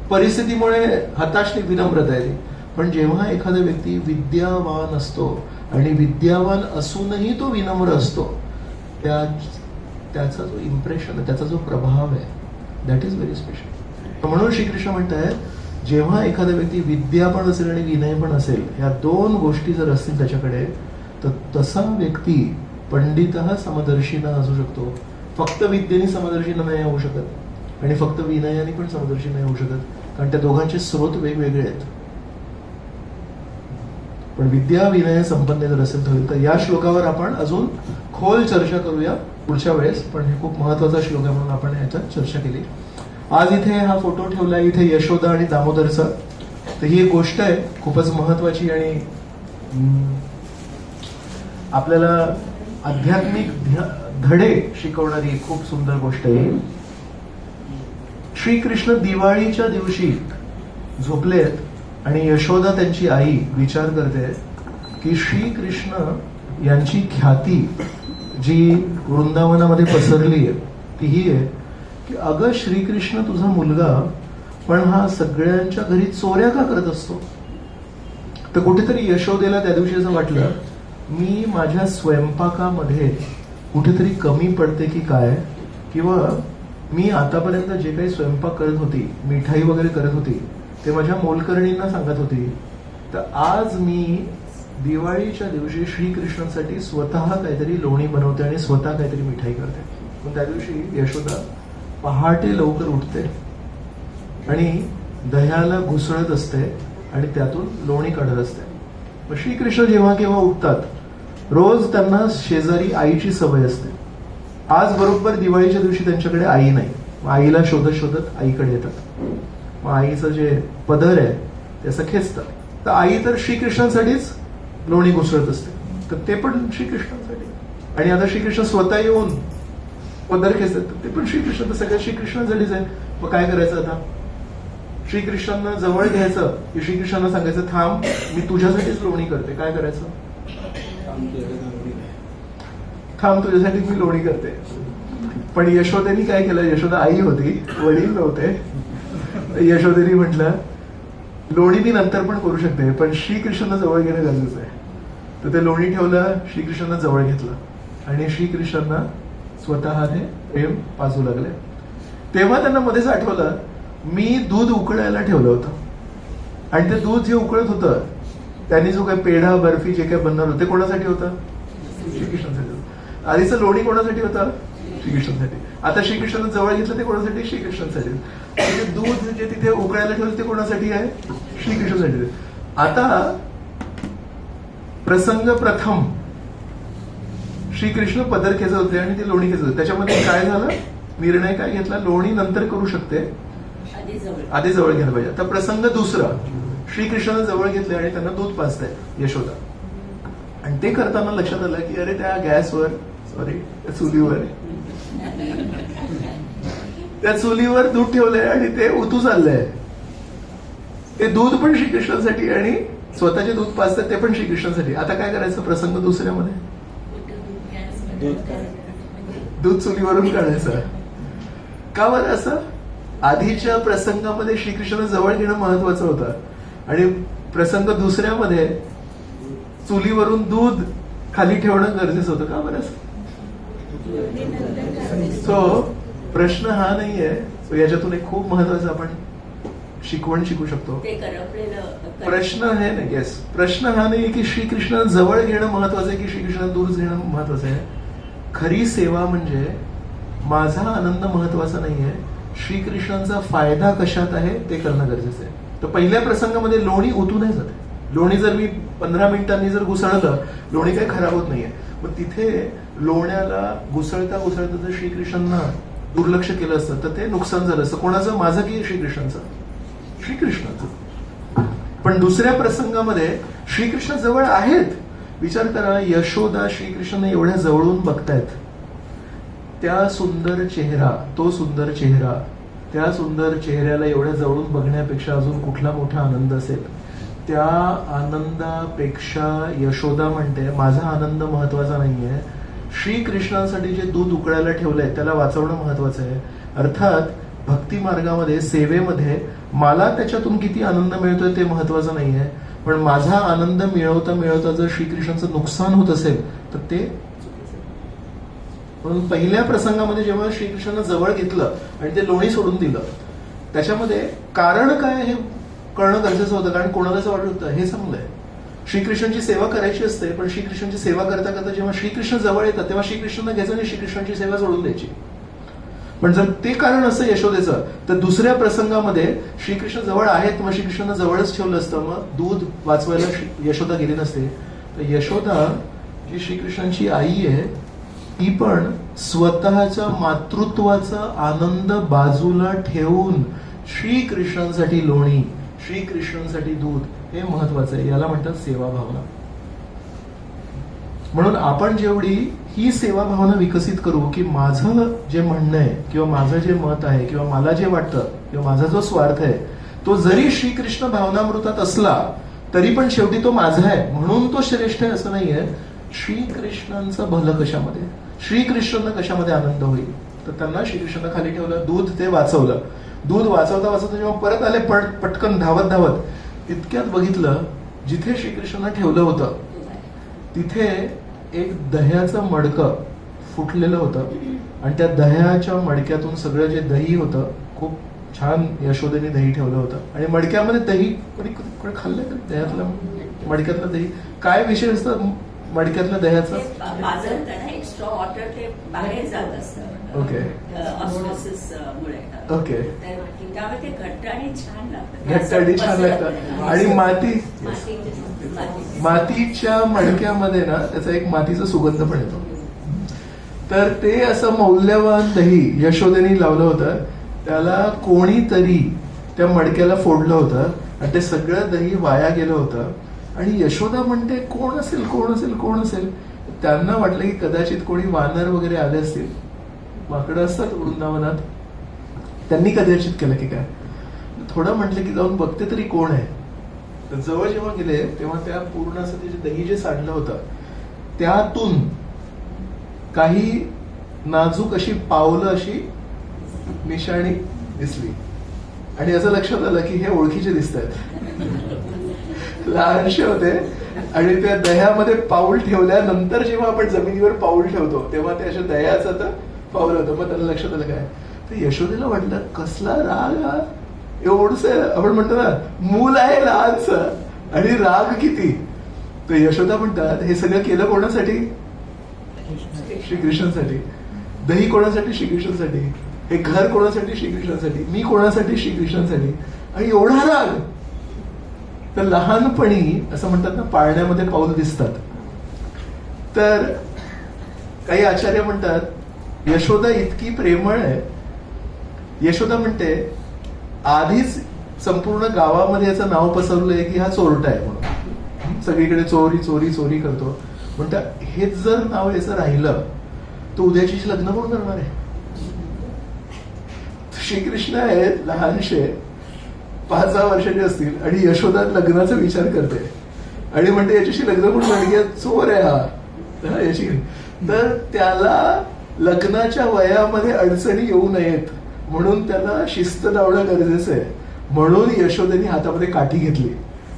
परिस्थितीमुळे हताश विनम्रता आहे ती. पण जेव्हा एखादा व्यक्ती विद्यावान असतो आणि विद्यावान असूनही तो विनम्र असतो, त्याचा जो इम्प्रेशन आहे, त्याचा जो प्रभाव आहे, दॅट इज व्हेरी स्पेशल. म्हणून श्रीकृष्ण म्हणतायत जेव्हा एखादा व्यक्ती विद्या पण असेल आणि विनय पण असेल, या 2 गोष्टी जर असतील त्याच्याकडे, तर तसा व्यक्ती पंडितः समदर्शिना असू शकतो. फक्त विद्येने समदर्शिना नाही होऊ शकत आणि फक्त विनयाने पण समदर्शी नाही होऊ शकत, कारण त्या दोघांचे स्रोत वेगवेगळे आहेत. पण विद्या विनय संपन्न जर असेल तर या श्लोकावर आपण अजून खोल चर्चा करूया पुढच्या वेळेस. पण हे खूप महत्वाचा श्लोक आहे म्हणून आपण याच्यात चर्चा केली. आज इथे हा फोटो ठेवला, इथे यशोदा आणि दामोदरचा. तर ही एक गोष्ट आहे खूपच महत्वाची आणि आपल्याला आध्यात्मिक धडे शिकवणारी खूप सुंदर गोष्ट आहे. श्रीकृष्ण दिवाळीच्या दिवशी झोपलेत आणि यशोदा त्यांची आई विचार करते की श्रीकृष्ण यांची ख्याती जी वृंदावनामध्ये पसरली आहे ती ही आहे की अगं श्रीकृष्ण तुझा मुलगा, पण हा सगळ्यांच्या घरी चोऱ्या का करत असतो? तर कुठेतरी यशोदेला त्या दिवशी असं वाटलं, मी माझ्या स्वयंपाकामध्ये कुठेतरी कमी पडते की काय, किंवा मी आतापर्यंत जे काही स्वयंपाक करत होती, मिठाई वगैरे करत होती, ते माझ्या मोलकरणींना सांगत होती. तर आज मी दिवाळीच्या दिवशी श्रीकृष्णांसाठी स्वतः काहीतरी लोणी बनवते आणि स्वतः काहीतरी मिठाई करते. पण त्या दिवशी यशोदा पहाटे लवकर उठते आणि दह्याला घुसळत असते आणि त्यातून लोणी काढत असते. मग श्रीकृष्ण जेव्हा केव्हा उठतात, रोज त्यांना शेजारी आईची सवय असते. आज बरोबर दिवाळीच्या दिवशी त्यांच्याकडे आई नाही. मग आईला शोधत शोधत आईकडे येतात. मग आईचं जे पदर आहे ते असं खेचतात. तर आई तर श्रीकृष्णांसाठीच लोणी घुसळत असते, तर ते पण श्रीकृष्णांसाठी. आणि आता श्रीकृष्ण स्वतः येऊन पदर खेचतात, ते पण श्रीकृष्ण, तर सगळ्या श्रीकृष्णांसाठीच आहे. मग काय करायचं आता? श्रीकृष्णांना जवळ घ्यायचं की श्रीकृष्णांना सांगायचं थांब मी तुझ्यासाठीच लोणी करते. काय करायचं? थांब तुझ्यासाठी मी लोणी करते. पण यशोदेनी काय केलं? यशोदा आई होती, वडील नव्हते. यशोदेनी म्हटलं लोणी मी नंतर पण करू शकते, पण श्रीकृष्णांना जवळ घेणं गरजेचं आहे. तर ते लोणी ठेवलं, श्रीकृष्णांना जवळ घेतलं आणि श्रीकृष्णांना स्वतःने प्रेम पाजू लागले. तेव्हा त्यांना मध्येच आठवलं, मी दूध उकळायला ठेवलं होतं आणि ते दूध जे उकळत होतं त्यांनी जो काही पेढा बर्फी जे काही बनणार होतं ते कोणासाठी होतं? श्रीकृष्णांसाठी होतं. आधीचं लोणी कोणासाठी होतं? श्रीकृष्णांसाठी. आता श्रीकृष्णांना जवळ घेतलं ते कोणासाठी? श्रीकृष्णांसाठी. आणि ते दूध जे तिथे उकळायला ठेवलं ते कोणासाठी आहे? श्रीकृष्णांसाठी. आता प्रसंग प्रथम श्रीकृष्ण पदर खेचत होते आणि ते लोणी खेचत होते. त्याच्यामध्ये काय झालं? निर्णय काय घेतला? लोणी नंतर करू शकते, आधी जवळ घ्यायला पाहिजे. आता प्रसंग दुसरा, श्रीकृष्णाला जवळ घेतले आणि त्यांना दूध पाजताय यशोदा. आणि ते करताना लक्षात आलं की अरे त्या गॅसवर, सॉरी त्या चुलीवर, त्या चुलीवर दूध ठेवलंय आणि ते उतू चाललंय. ते दूध पण श्रीकृष्णासाठी आणि स्वतःचे दूध पाजतात ते पण श्रीकृष्णासाठी. आता काय करायचं? प्रसंग दुसऱ्यामध्ये दूध चुलीवरून काढायचं. का बरं असं? आधीच्या प्रसंगामध्ये श्रीकृष्णाला जवळ घेणं महत्वाचं होतं आणि प्रसंग दुसऱ्यामध्ये चुलीवरून दूध खाली ठेवणं गरजेचं होतं. का बरं असं? सो प्रश्न हा नाहीये. सो याच्यातून एक खूप महत्वाचं आपण शिकवण शिकू शकतो. प्रश्न हे नाही, येस, प्रश्न हा नाही की श्रीकृष्णाला जवळ घेणं महत्वाचं आहे की श्रीकृष्णाला दूर घेणं महत्वाचं आहे. खरी सेवा म्हणजे माझा आनंद महत्वाचा नाहीये, श्रीकृष्णांचा फायदा कशात आहे ते करणं गरजेचं आहे. तर पहिल्या प्रसंगामध्ये लोणी ओतू नाही जाते. लोणी जर मी 15 मिनिटांनी जर घुसळलं, लोणी काही खराब होत नाहीये. मग तिथे लोण्याला घुसळता घुसळता जर श्रीकृष्णांना दुर्लक्ष केलं असतं तर ते नुकसान झालं असतं. कोणाचं? माझं की श्रीकृष्णांचं? श्रीकृष्णाचं. पण दुसऱ्या प्रसंगामध्ये श्रीकृष्ण जवळ आहेत. विचार करा, यशोदा श्रीकृष्णांना एवढ्या जवळून बघतायत. त्या सुंदर चेहरा, तो सुंदर चेहरा, त्या सुंदर चेहऱ्याला एवढ्या जवळून बघण्यापेक्षा अजून कुठला मोठा आनंद असेल? त्या आनंदापेक्षा यशोदा म्हणते माझा आनंद महत्वाचा नाहीये, श्रीकृष्णांसाठी जे दूध उकळायला ठेवलंय त्याला वाचवणं महत्वाचं आहे. अर्थात भक्ती मार्गामध्ये, सेवेमध्ये मला त्याच्यातून किती आनंद मिळतोय ते महत्वाचं नाहीये, पण माझा आनंद मिळवता मिळवता जर श्रीकृष्णांचं नुकसान होत असेल तर ते. म्हणून पहिल्या प्रसंगामध्ये जेव्हा श्रीकृष्णांना जवळ घेतलं आणि ते लोणी सोडून दिलं, त्याच्यामध्ये कारण काय हे कळणं गरजेचं होतं. कारण कोणाला असं वाटत होतं हे चांगलं आहे, श्रीकृष्णांची सेवा करायची असते, पण श्रीकृष्णांची सेवा करता करता जेव्हा श्रीकृष्ण जवळ येतात तेव्हा श्रीकृष्णांना घ्यायचं आणि श्रीकृष्णांची सेवा सोडून द्यायची. पण जर ते कारण असं यशोदेचं, तर दुसऱ्या प्रसंगामध्ये श्रीकृष्ण जवळ आहेत, मग श्रीकृष्णांना जवळच ठेवलं असतं, मग दूध वाचवायला यशोदा गेली नसते. तर यशोदा जी श्रीकृष्णांची आई आहे ती पण स्वतःच्या मातृत्वाचा आनंद बाजूला ठेवून श्रीकृष्णांसाठी लोणी, श्रीकृष्णांसाठी दूध हे महत्वाचं आहे. याला म्हणतात सेवा भावना. म्हणून आपण जेवढी ही सेवा भावना विकसित करू की माझं जे म्हणणं आहे किंवा माझं जे मत आहे किंवा मला जे वाटतं किंवा माझा जो स्वार्थ आहे तो जरी श्रीकृष्ण भावनामृतात असला तरी पण शेवटी तो माझा आहे म्हणून तो श्रेष्ठ आहे असं नाहीये. श्रीकृष्णांचं भलं कशामध्ये, श्रीकृष्णांना कशामध्ये आनंद होईल. तर त्यांना श्रीकृष्णांना खाली ठेवलं, दूध ते वाचवलं. दूध वाचवता वाचवता जेव्हा परत आले पटकन धावत धावत, तितक्यात बघितलं जिथे श्रीकृष्णांना ठेवलं होतं तिथे एक दह्याचं मडकं फुटलेलं होतं आणि त्या दह्याच्या मडक्यातून सगळं जे दही होतं, खूप छान यशोदेने दही ठेवलं होतं आणि मडक्यामध्ये दही कोणी खाल्लं का? दह्यातलं मडक्यातलं दही काय विषय असतं मडक्यातल्या दह्याचं? एक्स्ट्रा वॉटर ते बाहेर जात असतं. ओके मुळे. ओके, त्यामुळे ते घट्ट आणि छान लागतं. घट्ट आणि छान लागतं. आणि मातीच्या मडक्यामध्ये ना त्याचा एक मातीचा सुगंध पण येतो. तर ते असं मौल्यवान दही यशोदेने लावलं होतं, त्याला कोणीतरी त्या मडक्याला फोडलं होतं आणि ते सगळं दही वाया गेलं होतं. आणि यशोदा म्हणते कोण असेल कोण असेल कोण असेल. त्यांना वाटलं की कदाचित कोणी वानर वगैरे आले असतील, माकडं असतात वृंदावनात, त्यांनी कदाचित केलं की काय. थोडं म्हटलं की जाऊन बघते तरी कोण आहे. तर जवळ जेव्हा गेले तेव्हा त्या पूर्ण असं ते दही जे सांडलं होतं त्यातून काही नाजूक अशी पावलं अशी निशाणी दिसली. आणि असं लक्षात आलं की हे ओळखीचे दिसत आहेत. लहानसे होते आणि त्या दह्यामध्ये पाऊल ठेवल्यानंतर जेव्हा आपण जमिनीवर पाऊल ठेवतो तेव्हा ते अशा दह्याचं तर पाऊल होतं. मग त्याला लक्षात आलं काय, तर यशोदेला वाटलं कसला राग हा, एवढस आपण म्हणतो ना मूल आहे लहानस आणि राग किती. तर यशोदा म्हणतात हे सगळं केलं कोणासाठी, श्रीकृष्णासाठी. दही कोणासाठी, श्रीकृष्णासाठी. हे घर कोणासाठी, श्रीकृष्णासाठी. मी कोणासाठी, श्रीकृष्णासाठी. आणि एवढा राग. तर लहानपणी असं म्हणतात ना पाळण्यामध्ये पाऊल दिसतात. तर काही आचार्य म्हणतात यशोदा इतकी प्रेमळ आहे. यशोदा म्हणते आधीच संपूर्ण गावामध्ये याचं नाव पसरलंय की हा चोरटा आहे म्हणून, सगळीकडे चोरी चोरी चोरी करतो. म्हणतात हेच जर नाव याचं राहिलं तर उद्याची लग्न कोण करणार आहे. श्रीकृष्ण आहेत लहानशे 5-6 वर्षाचे असतील आणि यशोदा लग्नाचा विचार करते आणि म्हणते याच्याशी लग्न कोण करणार, चोर आहे हा याची. तर त्याला लग्नाच्या वयामध्ये अडचणी येऊ नयेत म्हणून त्याला शिस्त लावणं गरजेचं आहे. म्हणून यशोदेने हातामध्ये काठी घेतली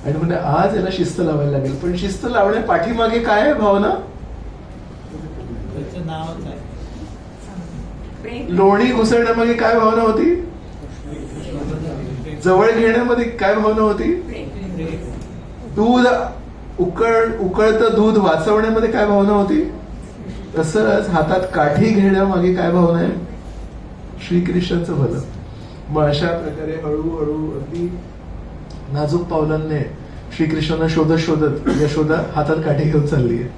आणि म्हणजे आज याला शिस्त लावायला लागेल. पण शिस्त लावण्या पाठीमागे काय आहे भावना, त्याचं नावच आहे. लोणी घुसळण्यामागे काय भावना होती, जवळ घेण्यामध्ये काय भावना होती, दूध उकळतं दूध वाचवण्यामध्ये काय भावना होती. तसंच हातात काठी घेण्यामागे काय भावना आहे, श्रीकृष्णाचं भलं. मग अशा प्रकारे हळूहळू अगदी नाजूक पावलांनी श्रीकृष्णांना शोधत शोधत यशोदा हातात काठी घेऊन चालली आहे.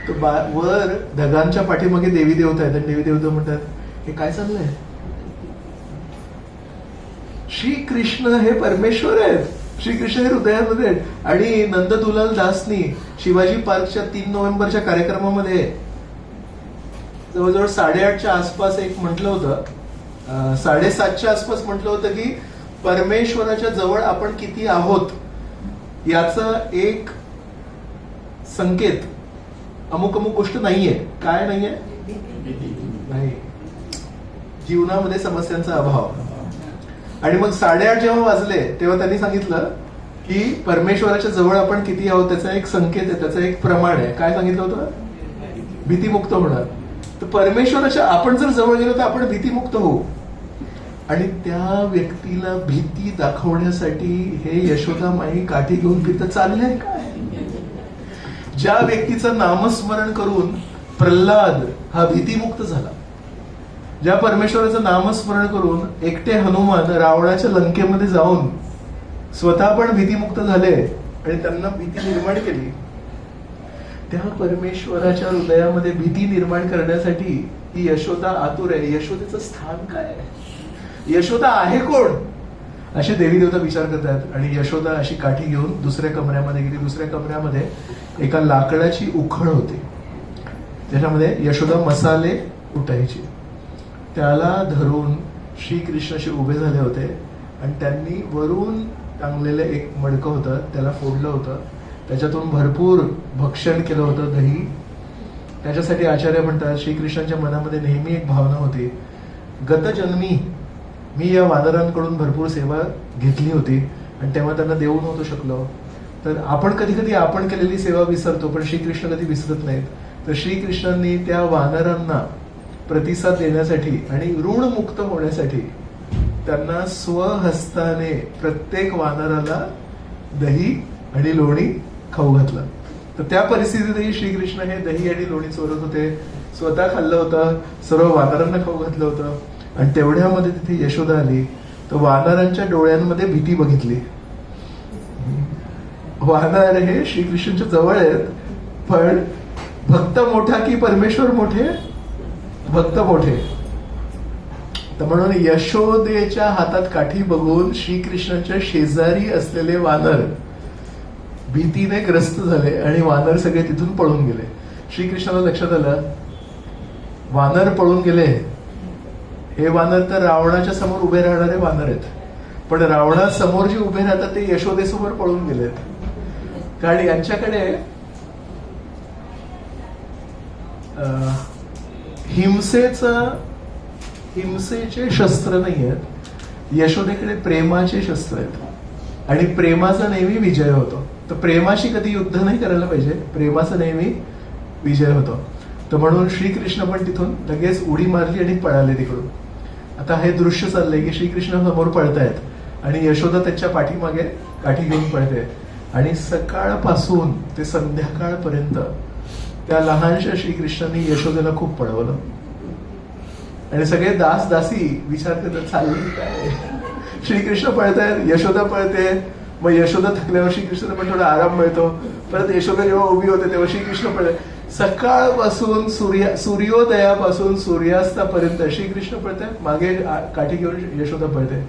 तर वर ढगांच्या पाठीमागे देवी देवता आहेत आणि देवी देवता म्हणतात हे काय चाललंय. श्रीकृष्ण हे परमेश्वर आहेत. श्रीकृष्ण हे हृदयामध्ये आहेत. आणि नंददुलाल दासनी शिवाजी पार्कच्या 3 नोव्हेंबरच्या कार्यक्रमामध्ये जवळजवळ 8:30च्या आसपास एक म्हटलं होतं, 7:30च्या आसपास म्हटलं होतं की परमेश्वराच्या जवळ आपण किती आहोत याचा एक संकेत अमुक अमुक गोष्ट नाहीये. काय नाहीये, नाही, जीवनामध्ये समस्यांचा अभाव. आणि मग 8:30 जेव्हा वाजले तेव्हा त्यांनी सांगितलं की परमेश्वराच्या जवळ आपण किती आहोत त्याचा एक संकेत आहे, त्याचा एक प्रमाण आहे. काय सांगितलं होतं, भीतीमुक्त होणार. तर परमेश्वराच्या आपण जर जवळ गेलो तर आपण भीतीमुक्त होऊ. आणि त्या व्यक्तीला भीती दाखवण्यासाठी हे यशोदा माई काठी घेऊन तिथं चाललंय काय. ज्या व्यक्तीचं नामस्मरण करून प्रल्हाद हा भीतीमुक्त झाला, ज्या परमेश्वराचं नामस्मरण करून एकटे हनुमान रावणाच्या लंकेमध्ये जाऊन स्वतः पण भीतीमुक्त झाले आणि त्यांना भीती निर्माण केली, त्या परमेश्वराच्या हृदयामध्ये भीती निर्माण करण्यासाठी ही यशोदा आतुर आहे. यशोदेचं स्थान काय आहे, यशोदा आहे कोण, असे देवी देवता विचार करतात. आणि यशोदा अशी काठी घेऊन दुसऱ्या कमऱ्यामध्ये गेली. दुसऱ्या कमऱ्यामध्ये एका लाकडाची उखळ होती, त्याच्यामध्ये यशोदा मसाले कुटायची. त्याला धरून श्रीकृष्णाशी उभे झाले होते आणि त्यांनी वरून टांगलेलं एक मडकं होतं त्याला फोडलं होतं. त्याच्यातून भरपूर भक्षण केलं होतं, दही. त्याच्यासाठी आचार्य म्हणतात श्रीकृष्णाच्या मनामध्ये नेहमी एक भावना होती, गतजन्मी मी या वानरांकडून भरपूर सेवा घेतली होती आणि तेव्हा त्यांना देऊ नव्हतो शकलो. तर आपण कधी कधी आपण केलेली सेवा विसरतो पण श्रीकृष्ण कधी विसरत नाहीत. तर श्रीकृष्णांनी त्या वानरांना प्रतिसाद देण्यासाठी आणि ऋणमुक्त होण्यासाठी त्यांना स्वहस्ताने प्रत्येक वानराला दही आणि लोणी खाऊ घातलं. तर त्या परिस्थितीतही श्रीकृष्ण हे दही आणि लोणी चोरत होते, स्वतः खाल्लं होतं, सर्व वानरांना खाऊ घातलं होतं. आणि तेवढ्यामध्ये तिथे यशोदा आली तर वानरांच्या डोळ्यांमध्ये भीती बघितली. वानर हे श्रीकृष्णाच्या जवळ आहेत पण भक्त मोठा की परमेश्वर मोठे, भक्त मोठे. तर म्हणून यशोदेच्या हातात काठी बघून श्रीकृष्णाच्या शेजारी असलेले वानर भीतीने ग्रस्त झाले आणि वानर सगळे तिथून पळून गेले. श्रीकृष्णाला लक्षात आलं वानर पळून गेले, हे वानर तर रावणाच्या समोर उभे राहणारे वानर आहेत, पण रावणासमोर जे उभे राहतात ते यशोदेसमोर पळून गेलेत. कारण यांच्याकडे हिंसेचे शस्त्र नाही आहेत, यशोदेकडे प्रेमाचे शस्त्र आहेत आणि प्रेमाचा नेहमी विजय होतो. तर प्रेमाशी कधी युद्ध नाही करायला पाहिजे, प्रेमाचा नेहमी विजय होतो. तर म्हणून श्रीकृष्ण पण तिथून लगेच उडी मारली आणि पळाले तिकडून. आता हे दृश्य चाललंय की श्रीकृष्ण समोर पळतायत आणि यशोदा त्यांच्या पाठीमागे काठी घेऊन पळते आणि सकाळपासून ते संध्याकाळपर्यंत त्या लहानशा श्रीकृष्णांनी यशोदेला खूप पळवलं आणि सगळे दास दासी विचार करतात चालली काय. श्रीकृष्ण पळतायत, यशोदा पळते, मग यशोदा थकल्यावर श्रीकृष्णाला पण थोडा आराम मिळतो. परत यशोदा जेव्हा उभी होते तेव्हा श्रीकृष्ण पळते. सकाळपासून सूर्योदयापासून सूर्यास्तापर्यंत श्रीकृष्ण पळते, मागे काठी घेऊन यशोदा पळते.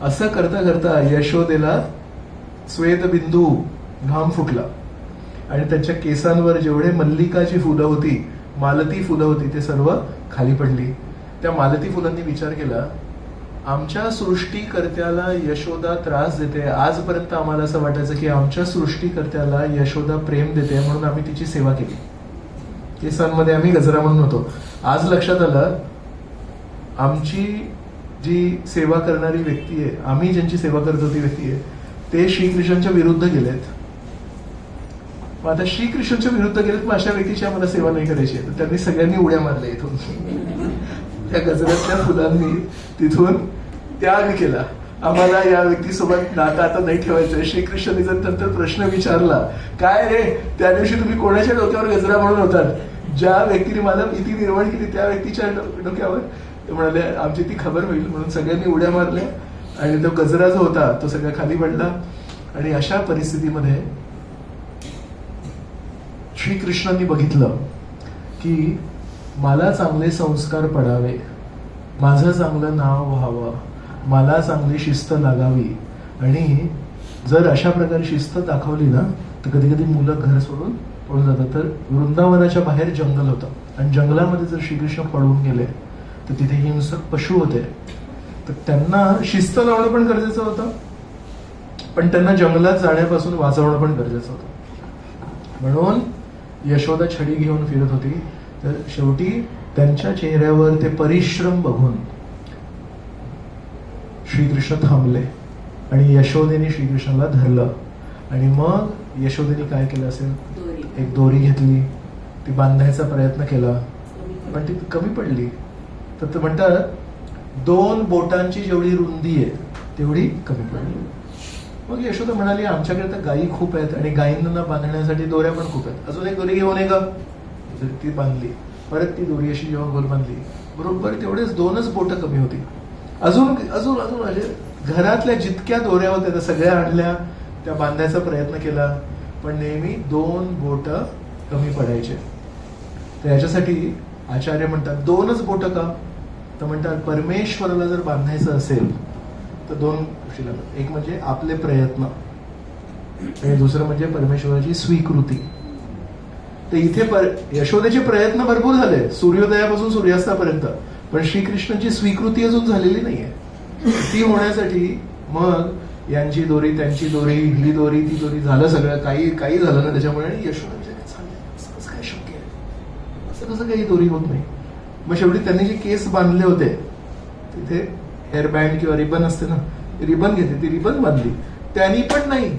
असं करता करता यशोदेला श्वेतबिंदू घाम फुटला आणि त्याच्या केसांवर जेवढे मल्लिकाची फुलं होती, मालती फुलं होती, ते सर्व खाली पडली. त्या मालती फुलांनी विचार केला, आमच्या सृष्टीकर्त्याला यशोदा त्रास देते. आजपर्यंत आम्हाला असं वाटायचं की आमच्या सृष्टीकर्त्याला यशोदा प्रेम देते म्हणून आम्ही तिची सेवा केली. केसांमध्ये आम्ही गजरा म्हणून होतो. आज लक्षात आलं, आमची जी सेवा करणारी व्यक्ती आहे, आम्ही ज्यांची सेवा करत होती व्यक्ती आहे, ते श्रीकृष्णांच्या विरुद्ध गेलेत. मग आता श्रीकृष्णांच्या विरुद्ध गेलेत, मग अशा व्यक्तीची आम्हाला सेवा नाही करायची. तर त्यांनी सगळ्यांनी उड्या मारल्या इथून. त्या गजरातल्या फुलांनी तिथून त्याग केला. आम्हाला या व्यक्तीसोबत नातं आता नाही ठेवायचं. श्रीकृष्णांनी जर नंतर प्रश्न विचारला, काय रे त्या दिवशी तुम्ही कोणाच्या डोक्यावर गजरा म्हणून होतात? ज्या व्यक्तीने मला भीती निर्माण केली त्या व्यक्तीच्या डोक्यावर. ते म्हणाले आमची ती खबर होईल म्हणून सगळ्यांनी उड्या मारल्या आणि तो गजरा जो होता तो सगळा खाली पडला. आणि अशा परिस्थितीमध्ये श्रीकृष्णांनी बघितलं की मला चांगले संस्कार पडावे, माझं चांगलं नाव व्हावं, मला चांगली शिस्त लागावी. आणि जर अशा प्रकारे शिस्त दाखवली ना तर कधी कधी मुलं घर सोडून पळून जातात. तर वृंदावनाच्या बाहेर जंगल होतं आणि जंगलामध्ये जर श्रीकृष्ण पळून गेले तर तिथे हिंसक पशु होते. तर त्यांना शिस्त लावणं पण गरजेचं होतं, पण त्यांना जंगलात जाण्यापासून वाचवणं पण गरजेचं होतं. म्हणून यशोदा छडी घेऊन फिरत होती. तर शेवटी त्यांच्या चेहऱ्यावर ते परिश्रम बघून श्रीकृष्ण थांबले आणि यशोदेने श्रीकृष्णाला धरलं. आणि मग यशोदेने काय केलं असेल, एक दोरी घेतली, ती बांधायचा प्रयत्न केला पण ती कमी पडली. तर ते म्हणतात 2 बोटांची जेवढी रुंदी आहे तेवढी कमी पडली. मग यशोदा म्हणाली, आमच्याकडे तर गायी खूप आहेत आणि गायींना बांधण्यासाठी दोऱ्या पण खूप आहेत, अजून एक दोरी घेऊन ये का. ती बांधली, परत ती दोरी अशी जेव्हा गोल बांधली, बरोबर तेवढेच 2च बोट कमी होती. अजून अजून अजून म्हणजे घरातल्या जितक्या दोऱ्या होत्या त्या सगळ्या आणल्या, त्या बांधायचा प्रयत्न केला, पण नेहमी 2 बोट कमी पडायचे. तर याच्यासाठी आचार्य म्हणतात 2च बोट का, तर म्हणतात परमेश्वराला जर बांधायचं असेल तर 2 गोष्टी लागतात. एक म्हणजे आपले प्रयत्न आणि दुसरं म्हणजे परमेश्वराची स्वीकृती. तर इथे यशोदेचे प्रयत्न भरपूर झाले सूर्योदयापासून सूर्यास्तापर्यंत, पण श्रीकृष्णाची स्वीकृती अजून झालेली नाहीये. ती होण्यासाठी मग यांची दोरी, त्यांची दोरी, ही दोरी, ती दोरी, झालं सगळं, काही झालं ना त्याच्यामुळे. आणि यशोदा असं कसं काय शक्य आहे, असं कसं काही दोरी होत नाही. मग शेवटी त्यांनी जे केस बांधले होते तिथे हेअर बँड किंवा रिबन असते ना, रिबन घेतली, ती रिबन बांधली, त्यांनी पण नाही.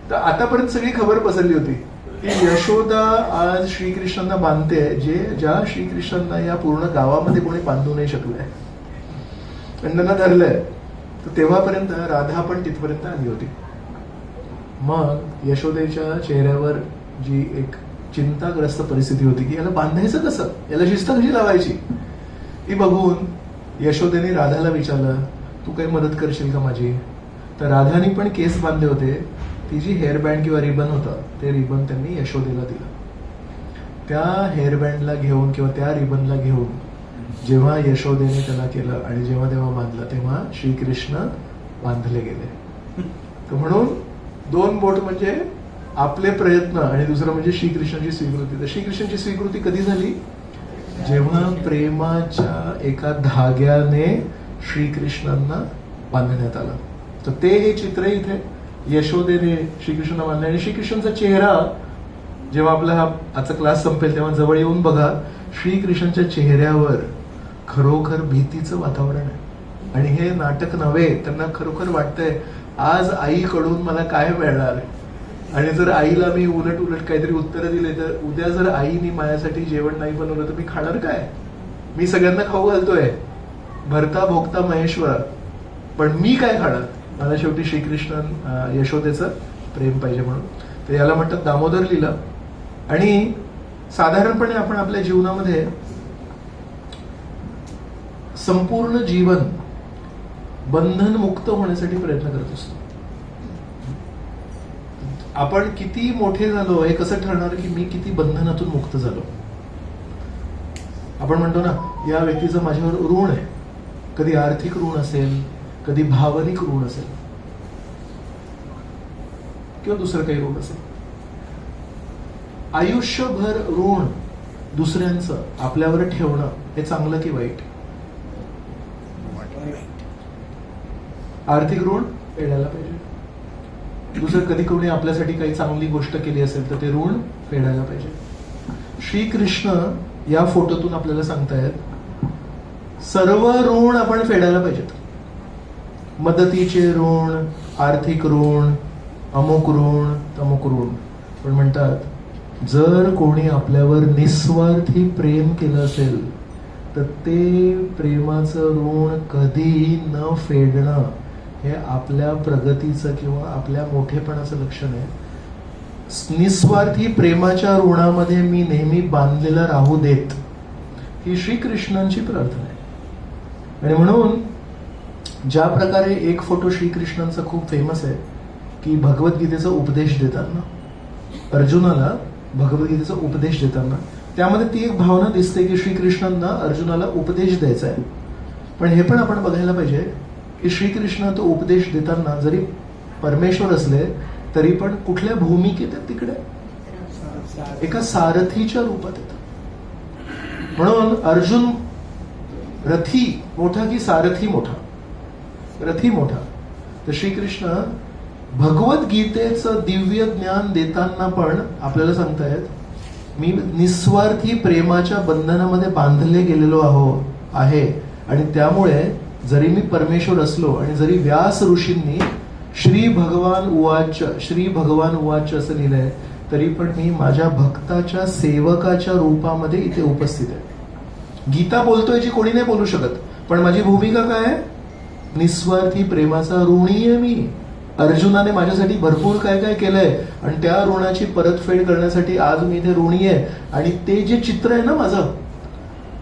तर आतापर्यंत सगळी खबर पसरली होती की यशोदा आज श्रीकृष्णांना बांधते, ज्या श्रीकृष्णांना या पूर्ण गावामध्ये कोणी बांधू नाही शकलंय आणि त्यांना धरलंय. तर तेव्हापर्यंत राधा पण तिथपर्यंत आली होती. मग यशोदेच्या चेहऱ्यावर जी एक चिंताग्रस्त परिस्थिती होती की याला बांधायचं कसं, याला शिस्त कशी लावायची, ती बघून यशोदेने राधाला विचारलं, तू काही मदत करशील का माझी. तर राधाने पण केस बांधले होते, ती जी हेअरबँड किंवा रिबन होतं ते रिबन त्यांनी यशोदेला दिलं. त्या हेअरबँडला घेऊन किंवा त्या रिबनला घेऊन जेव्हा यशोदेने त्याला केलं आणि जेव्हा तेव्हा बांधलं तेव्हा श्रीकृष्ण बांधले गेले. तर म्हणून 2 बोट म्हणजे आपले प्रयत्न आणि दुसरं म्हणजे श्रीकृष्णाची स्वीकृती. तर श्रीकृष्णाची स्वीकृती कधी झाली, जेव्हा प्रेमाच्या एका धाग्याने श्रीकृष्णांना बांधण्यात आलं. तर ते हे चित्र इथे यशोदेने श्रीकृष्णांना बांधलं. आणि श्रीकृष्णांचा चेहरा जेव्हा आपला हा आजचा क्लास संपेल तेव्हा जवळ येऊन बघा, श्रीकृष्णांच्या चेहऱ्यावर खरोखर भीतीचं वातावरण आहे. आणि हे नाटक नव्हे. त्यांना खरोखर वाटतंय आज आईकडून मला काय मिळणार, आणि जर आईला मी उलट उलट काहीतरी उत्तरं दिले तर उद्या जर आईने माझ्यासाठी जेवण नाही बनवलं तर मी खाणार काय. मी सगळ्यांना खाऊ घालतोय, भरता भोगता महेश्वर, पण मी काय खाणार. मला शेवटी श्रीकृष्ण यशोदेचं प्रेम पाहिजे म्हणून. तर याला म्हणतात दामोदर लीला. आणि साधारणपणे आपण आपल्या जीवनामध्ये संपूर्ण जीवन बंधनमुक्त होण्यासाठी प्रयत्न करत असतो. आपण किती मोठे झालो हे कसं ठरणार की मी किती बंधनातून मुक्त झालो. आपण म्हणतो ना या व्यक्तीचं माझ्यावर ऋण आहे. कधी आर्थिक ऋण असेल, कधी भावनिक ऋण असेल, किंवा दुसरं काही ऋण असेल. आयुष्यभर ऋण दुसऱ्यांचं आपल्यावर ठेवणं हे चांगलं की वाईट. आर्थिक ऋण फेडायला पाहिजे. दुसरं कधी कोणी आपल्यासाठी काही चांगली गोष्ट केली असेल तर ते ऋण फेडायला पाहिजे. श्रीकृष्ण या फोटोतून आपल्याला सांगतायत सर्व ऋण आपण फेडायला पाहिजेत. मदतीचे ऋण, आर्थिक ऋण, अमुक ऋण, तमुक ऋण. पण म्हणतात जर कोणी आपल्यावर निस्वार्थी प्रेम केलं असेल तर ते प्रेमाचं ऋण कधीही न फेडणं हे आपल्या प्रगतीचं किंवा आपल्या मोठेपणाचं लक्षण आहे. निस्वार्थी प्रेमाच्या ऋणामध्ये मी नेहमी बांधलेला राहू देत, ही श्रीकृष्णांची प्रार्थना आहे. आणि म्हणून ज्या प्रकारे एक फोटो श्रीकृष्णांचा खूप फेमस आहे की भगवद्गीतेचा उपदेश देताना, अर्जुनाला भगवद्गीतेचा उपदेश देताना त्यामध्ये ती एक भावना दिसते की श्रीकृष्णांना अर्जुनाला उपदेश द्यायचा आहे. पण हे पण आपण बघायला पाहिजे की श्रीकृष्ण तो उपदेश देताना जरी परमेश्वर असले तरी पण कुठल्या भूमिकेत आहेत तिकडे, एका सारथीच्या रूपात येतात. म्हणून अर्जुन रथी मोठा की सारथी मोठा? रथी मोठा. तर श्रीकृष्ण भगवद्गीतेचं दिव्य ज्ञान देताना पण आपल्याला सांगतायत मी निस्वार्थी प्रेमाच्या बंधनामध्ये बांधले गेलेलो आहे. आणि त्यामुळे जरी मी परमेश्वर असलो आणि जरी व्यास ऋषींनी श्री भगवान उवाच असं लिहिलंय तरी पण मी माझ्या भक्ताच्या सेवकाच्या रूपामध्ये इथे उपस्थित आहे. गीता बोलतोय जी कोणी नाही बोलू शकत, पण माझी भूमिका काय आहे? निस्वार्थी प्रेमाचा ऋणी आहे मी. अर्जुनाने माझ्यासाठी भरपूर काय काय केलंय आणि त्या ऋणाची परतफेड करण्यासाठी आज मी इथे ऋणी आहे. आणि ते जे चित्र आहे ना माझं,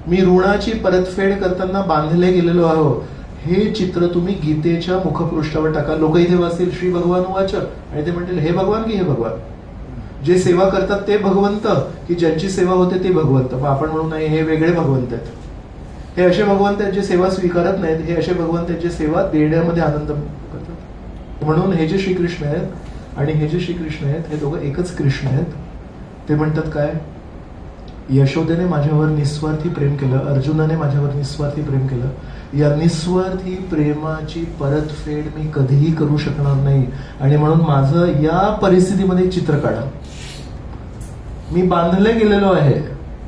मी ऋणाची परतफेड करताना बांधले गेलेलो आहो, हे चित्र तुम्ही गीतेच्या मुखपृष्ठावर टाका. लोक इथे वाचतील श्री भगवान उवाच आणि ते म्हणतील हे भगवान की हे भगवान. जे सेवा करतात ते भगवंत की ज्यांची सेवा होते ते भगवंत. मग आपण म्हणू नाही हे वेगळे भगवंत आहेत. हे असे भगवंत आहेत जे सेवा स्वीकारत नाहीत, हे असे भगवंत आहेत जे सेवा देण्यामध्ये आनंद करतात. म्हणून हे जे श्रीकृष्ण आहेत आणि हे जे श्रीकृष्ण आहेत हे दोघं एकच कृष्ण आहेत. ते म्हणतात काय? यशोदेने माझ्यावर निस्वार्थी प्रेम केलं, अर्जुनाने माझ्यावर निस्वार्थी प्रेम केलं. या निस्वार्थी प्रेमाची परतफेड मी कधीही करू शकणार नाही. आणि म्हणून माझं या परिस्थितीमध्ये चित्र काढा. मी बांधले गेलेलो आहे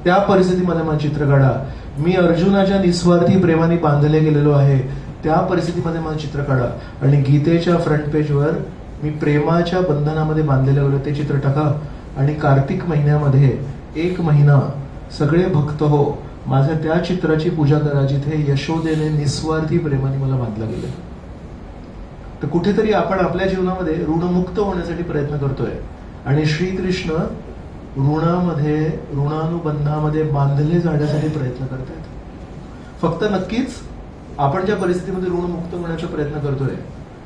त्या परिस्थितीमध्ये मला चित्र काढा. मी अर्जुनाच्या निस्वार्थी प्रेमाने बांधले गेलेलो आहे त्या परिस्थितीमध्ये मला चित्र काढा. आणि गीतेच्या फ्रंट पेजवर मी प्रेमाच्या बंधनामध्ये बांधलेलं गेलो ते चित्र टाका. आणि कार्तिक महिन्यामध्ये 1 महिना सगळे भक्त हो माझ्या त्या चित्राची पूजा करा जिथे यशोदेने निस्वार्थी प्रेमाने मला बांधलं गेलं. तर कुठेतरी आपण आपल्या जीवनामध्ये ऋणमुक्त होण्यासाठी प्रयत्न करतोय आणि श्रीकृष्ण ऋणानुबंधामध्ये बांधले जाण्यासाठी प्रयत्न करतायत. फक्त नक्कीच आपण ज्या परिस्थितीमध्ये ऋणमुक्त होण्याचा प्रयत्न करतोय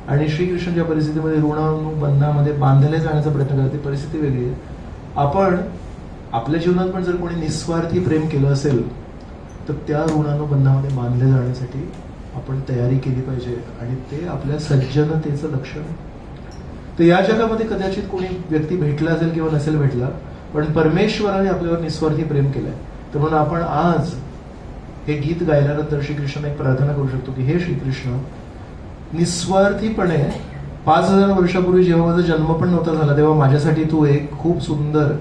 आणि श्रीकृष्ण ज्या परिस्थितीमध्ये ऋणानुबंधामध्ये बांधले जाण्याचा प्रयत्न करते परिस्थिती वेगळी आहे. आपण आपल्या जीवनात पण जर कोणी निस्वार्थी प्रेम केलं असेल तर त्या ऋणानुबंधामध्ये बांधले जाण्यासाठी आपण तयारी केली पाहिजे आणि ते आपल्या सज्जनतेचं लक्षण आहे. तर या जगामध्ये कदाचित कोणी व्यक्ती भेटला असेल किंवा नसेल भेटला, पण परमेश्वराने आपल्यावर निस्वार्थी प्रेम केलंय. तर म्हणून आपण आज हे गीत गायल्यानंतर श्रीकृष्णाने एक प्रार्थना करू शकतो की हे श्रीकृष्ण, निस्वार्थीपणे 5000 वर्षापूर्वी जेव्हा माझा जन्म पण नव्हता झाला तेव्हा माझ्यासाठी तू एक खूप सुंदर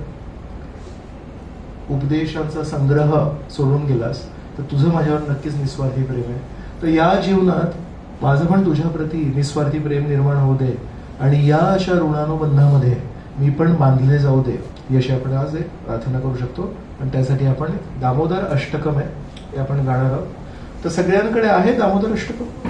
उपदेशांचा संग्रह सोडून गेलास. तर तुझं माझ्यावर नक्कीच निस्वार्थी प्रेम आहे. तर या जीवनात माझं पण तुझ्या प्रती निस्वार्थी प्रेम निर्माण होऊ दे आणि या अशा ऋणानुबंधामध्ये मी पण बांधले जाऊ दे, याची आपण आज एक प्रार्थना करू शकतो. आणि त्यासाठी आपण दामोदर अष्टकम आहे, ते आपण गाणार आहोत. तर सगळ्यांकडे आहे दामोदर अष्टकम?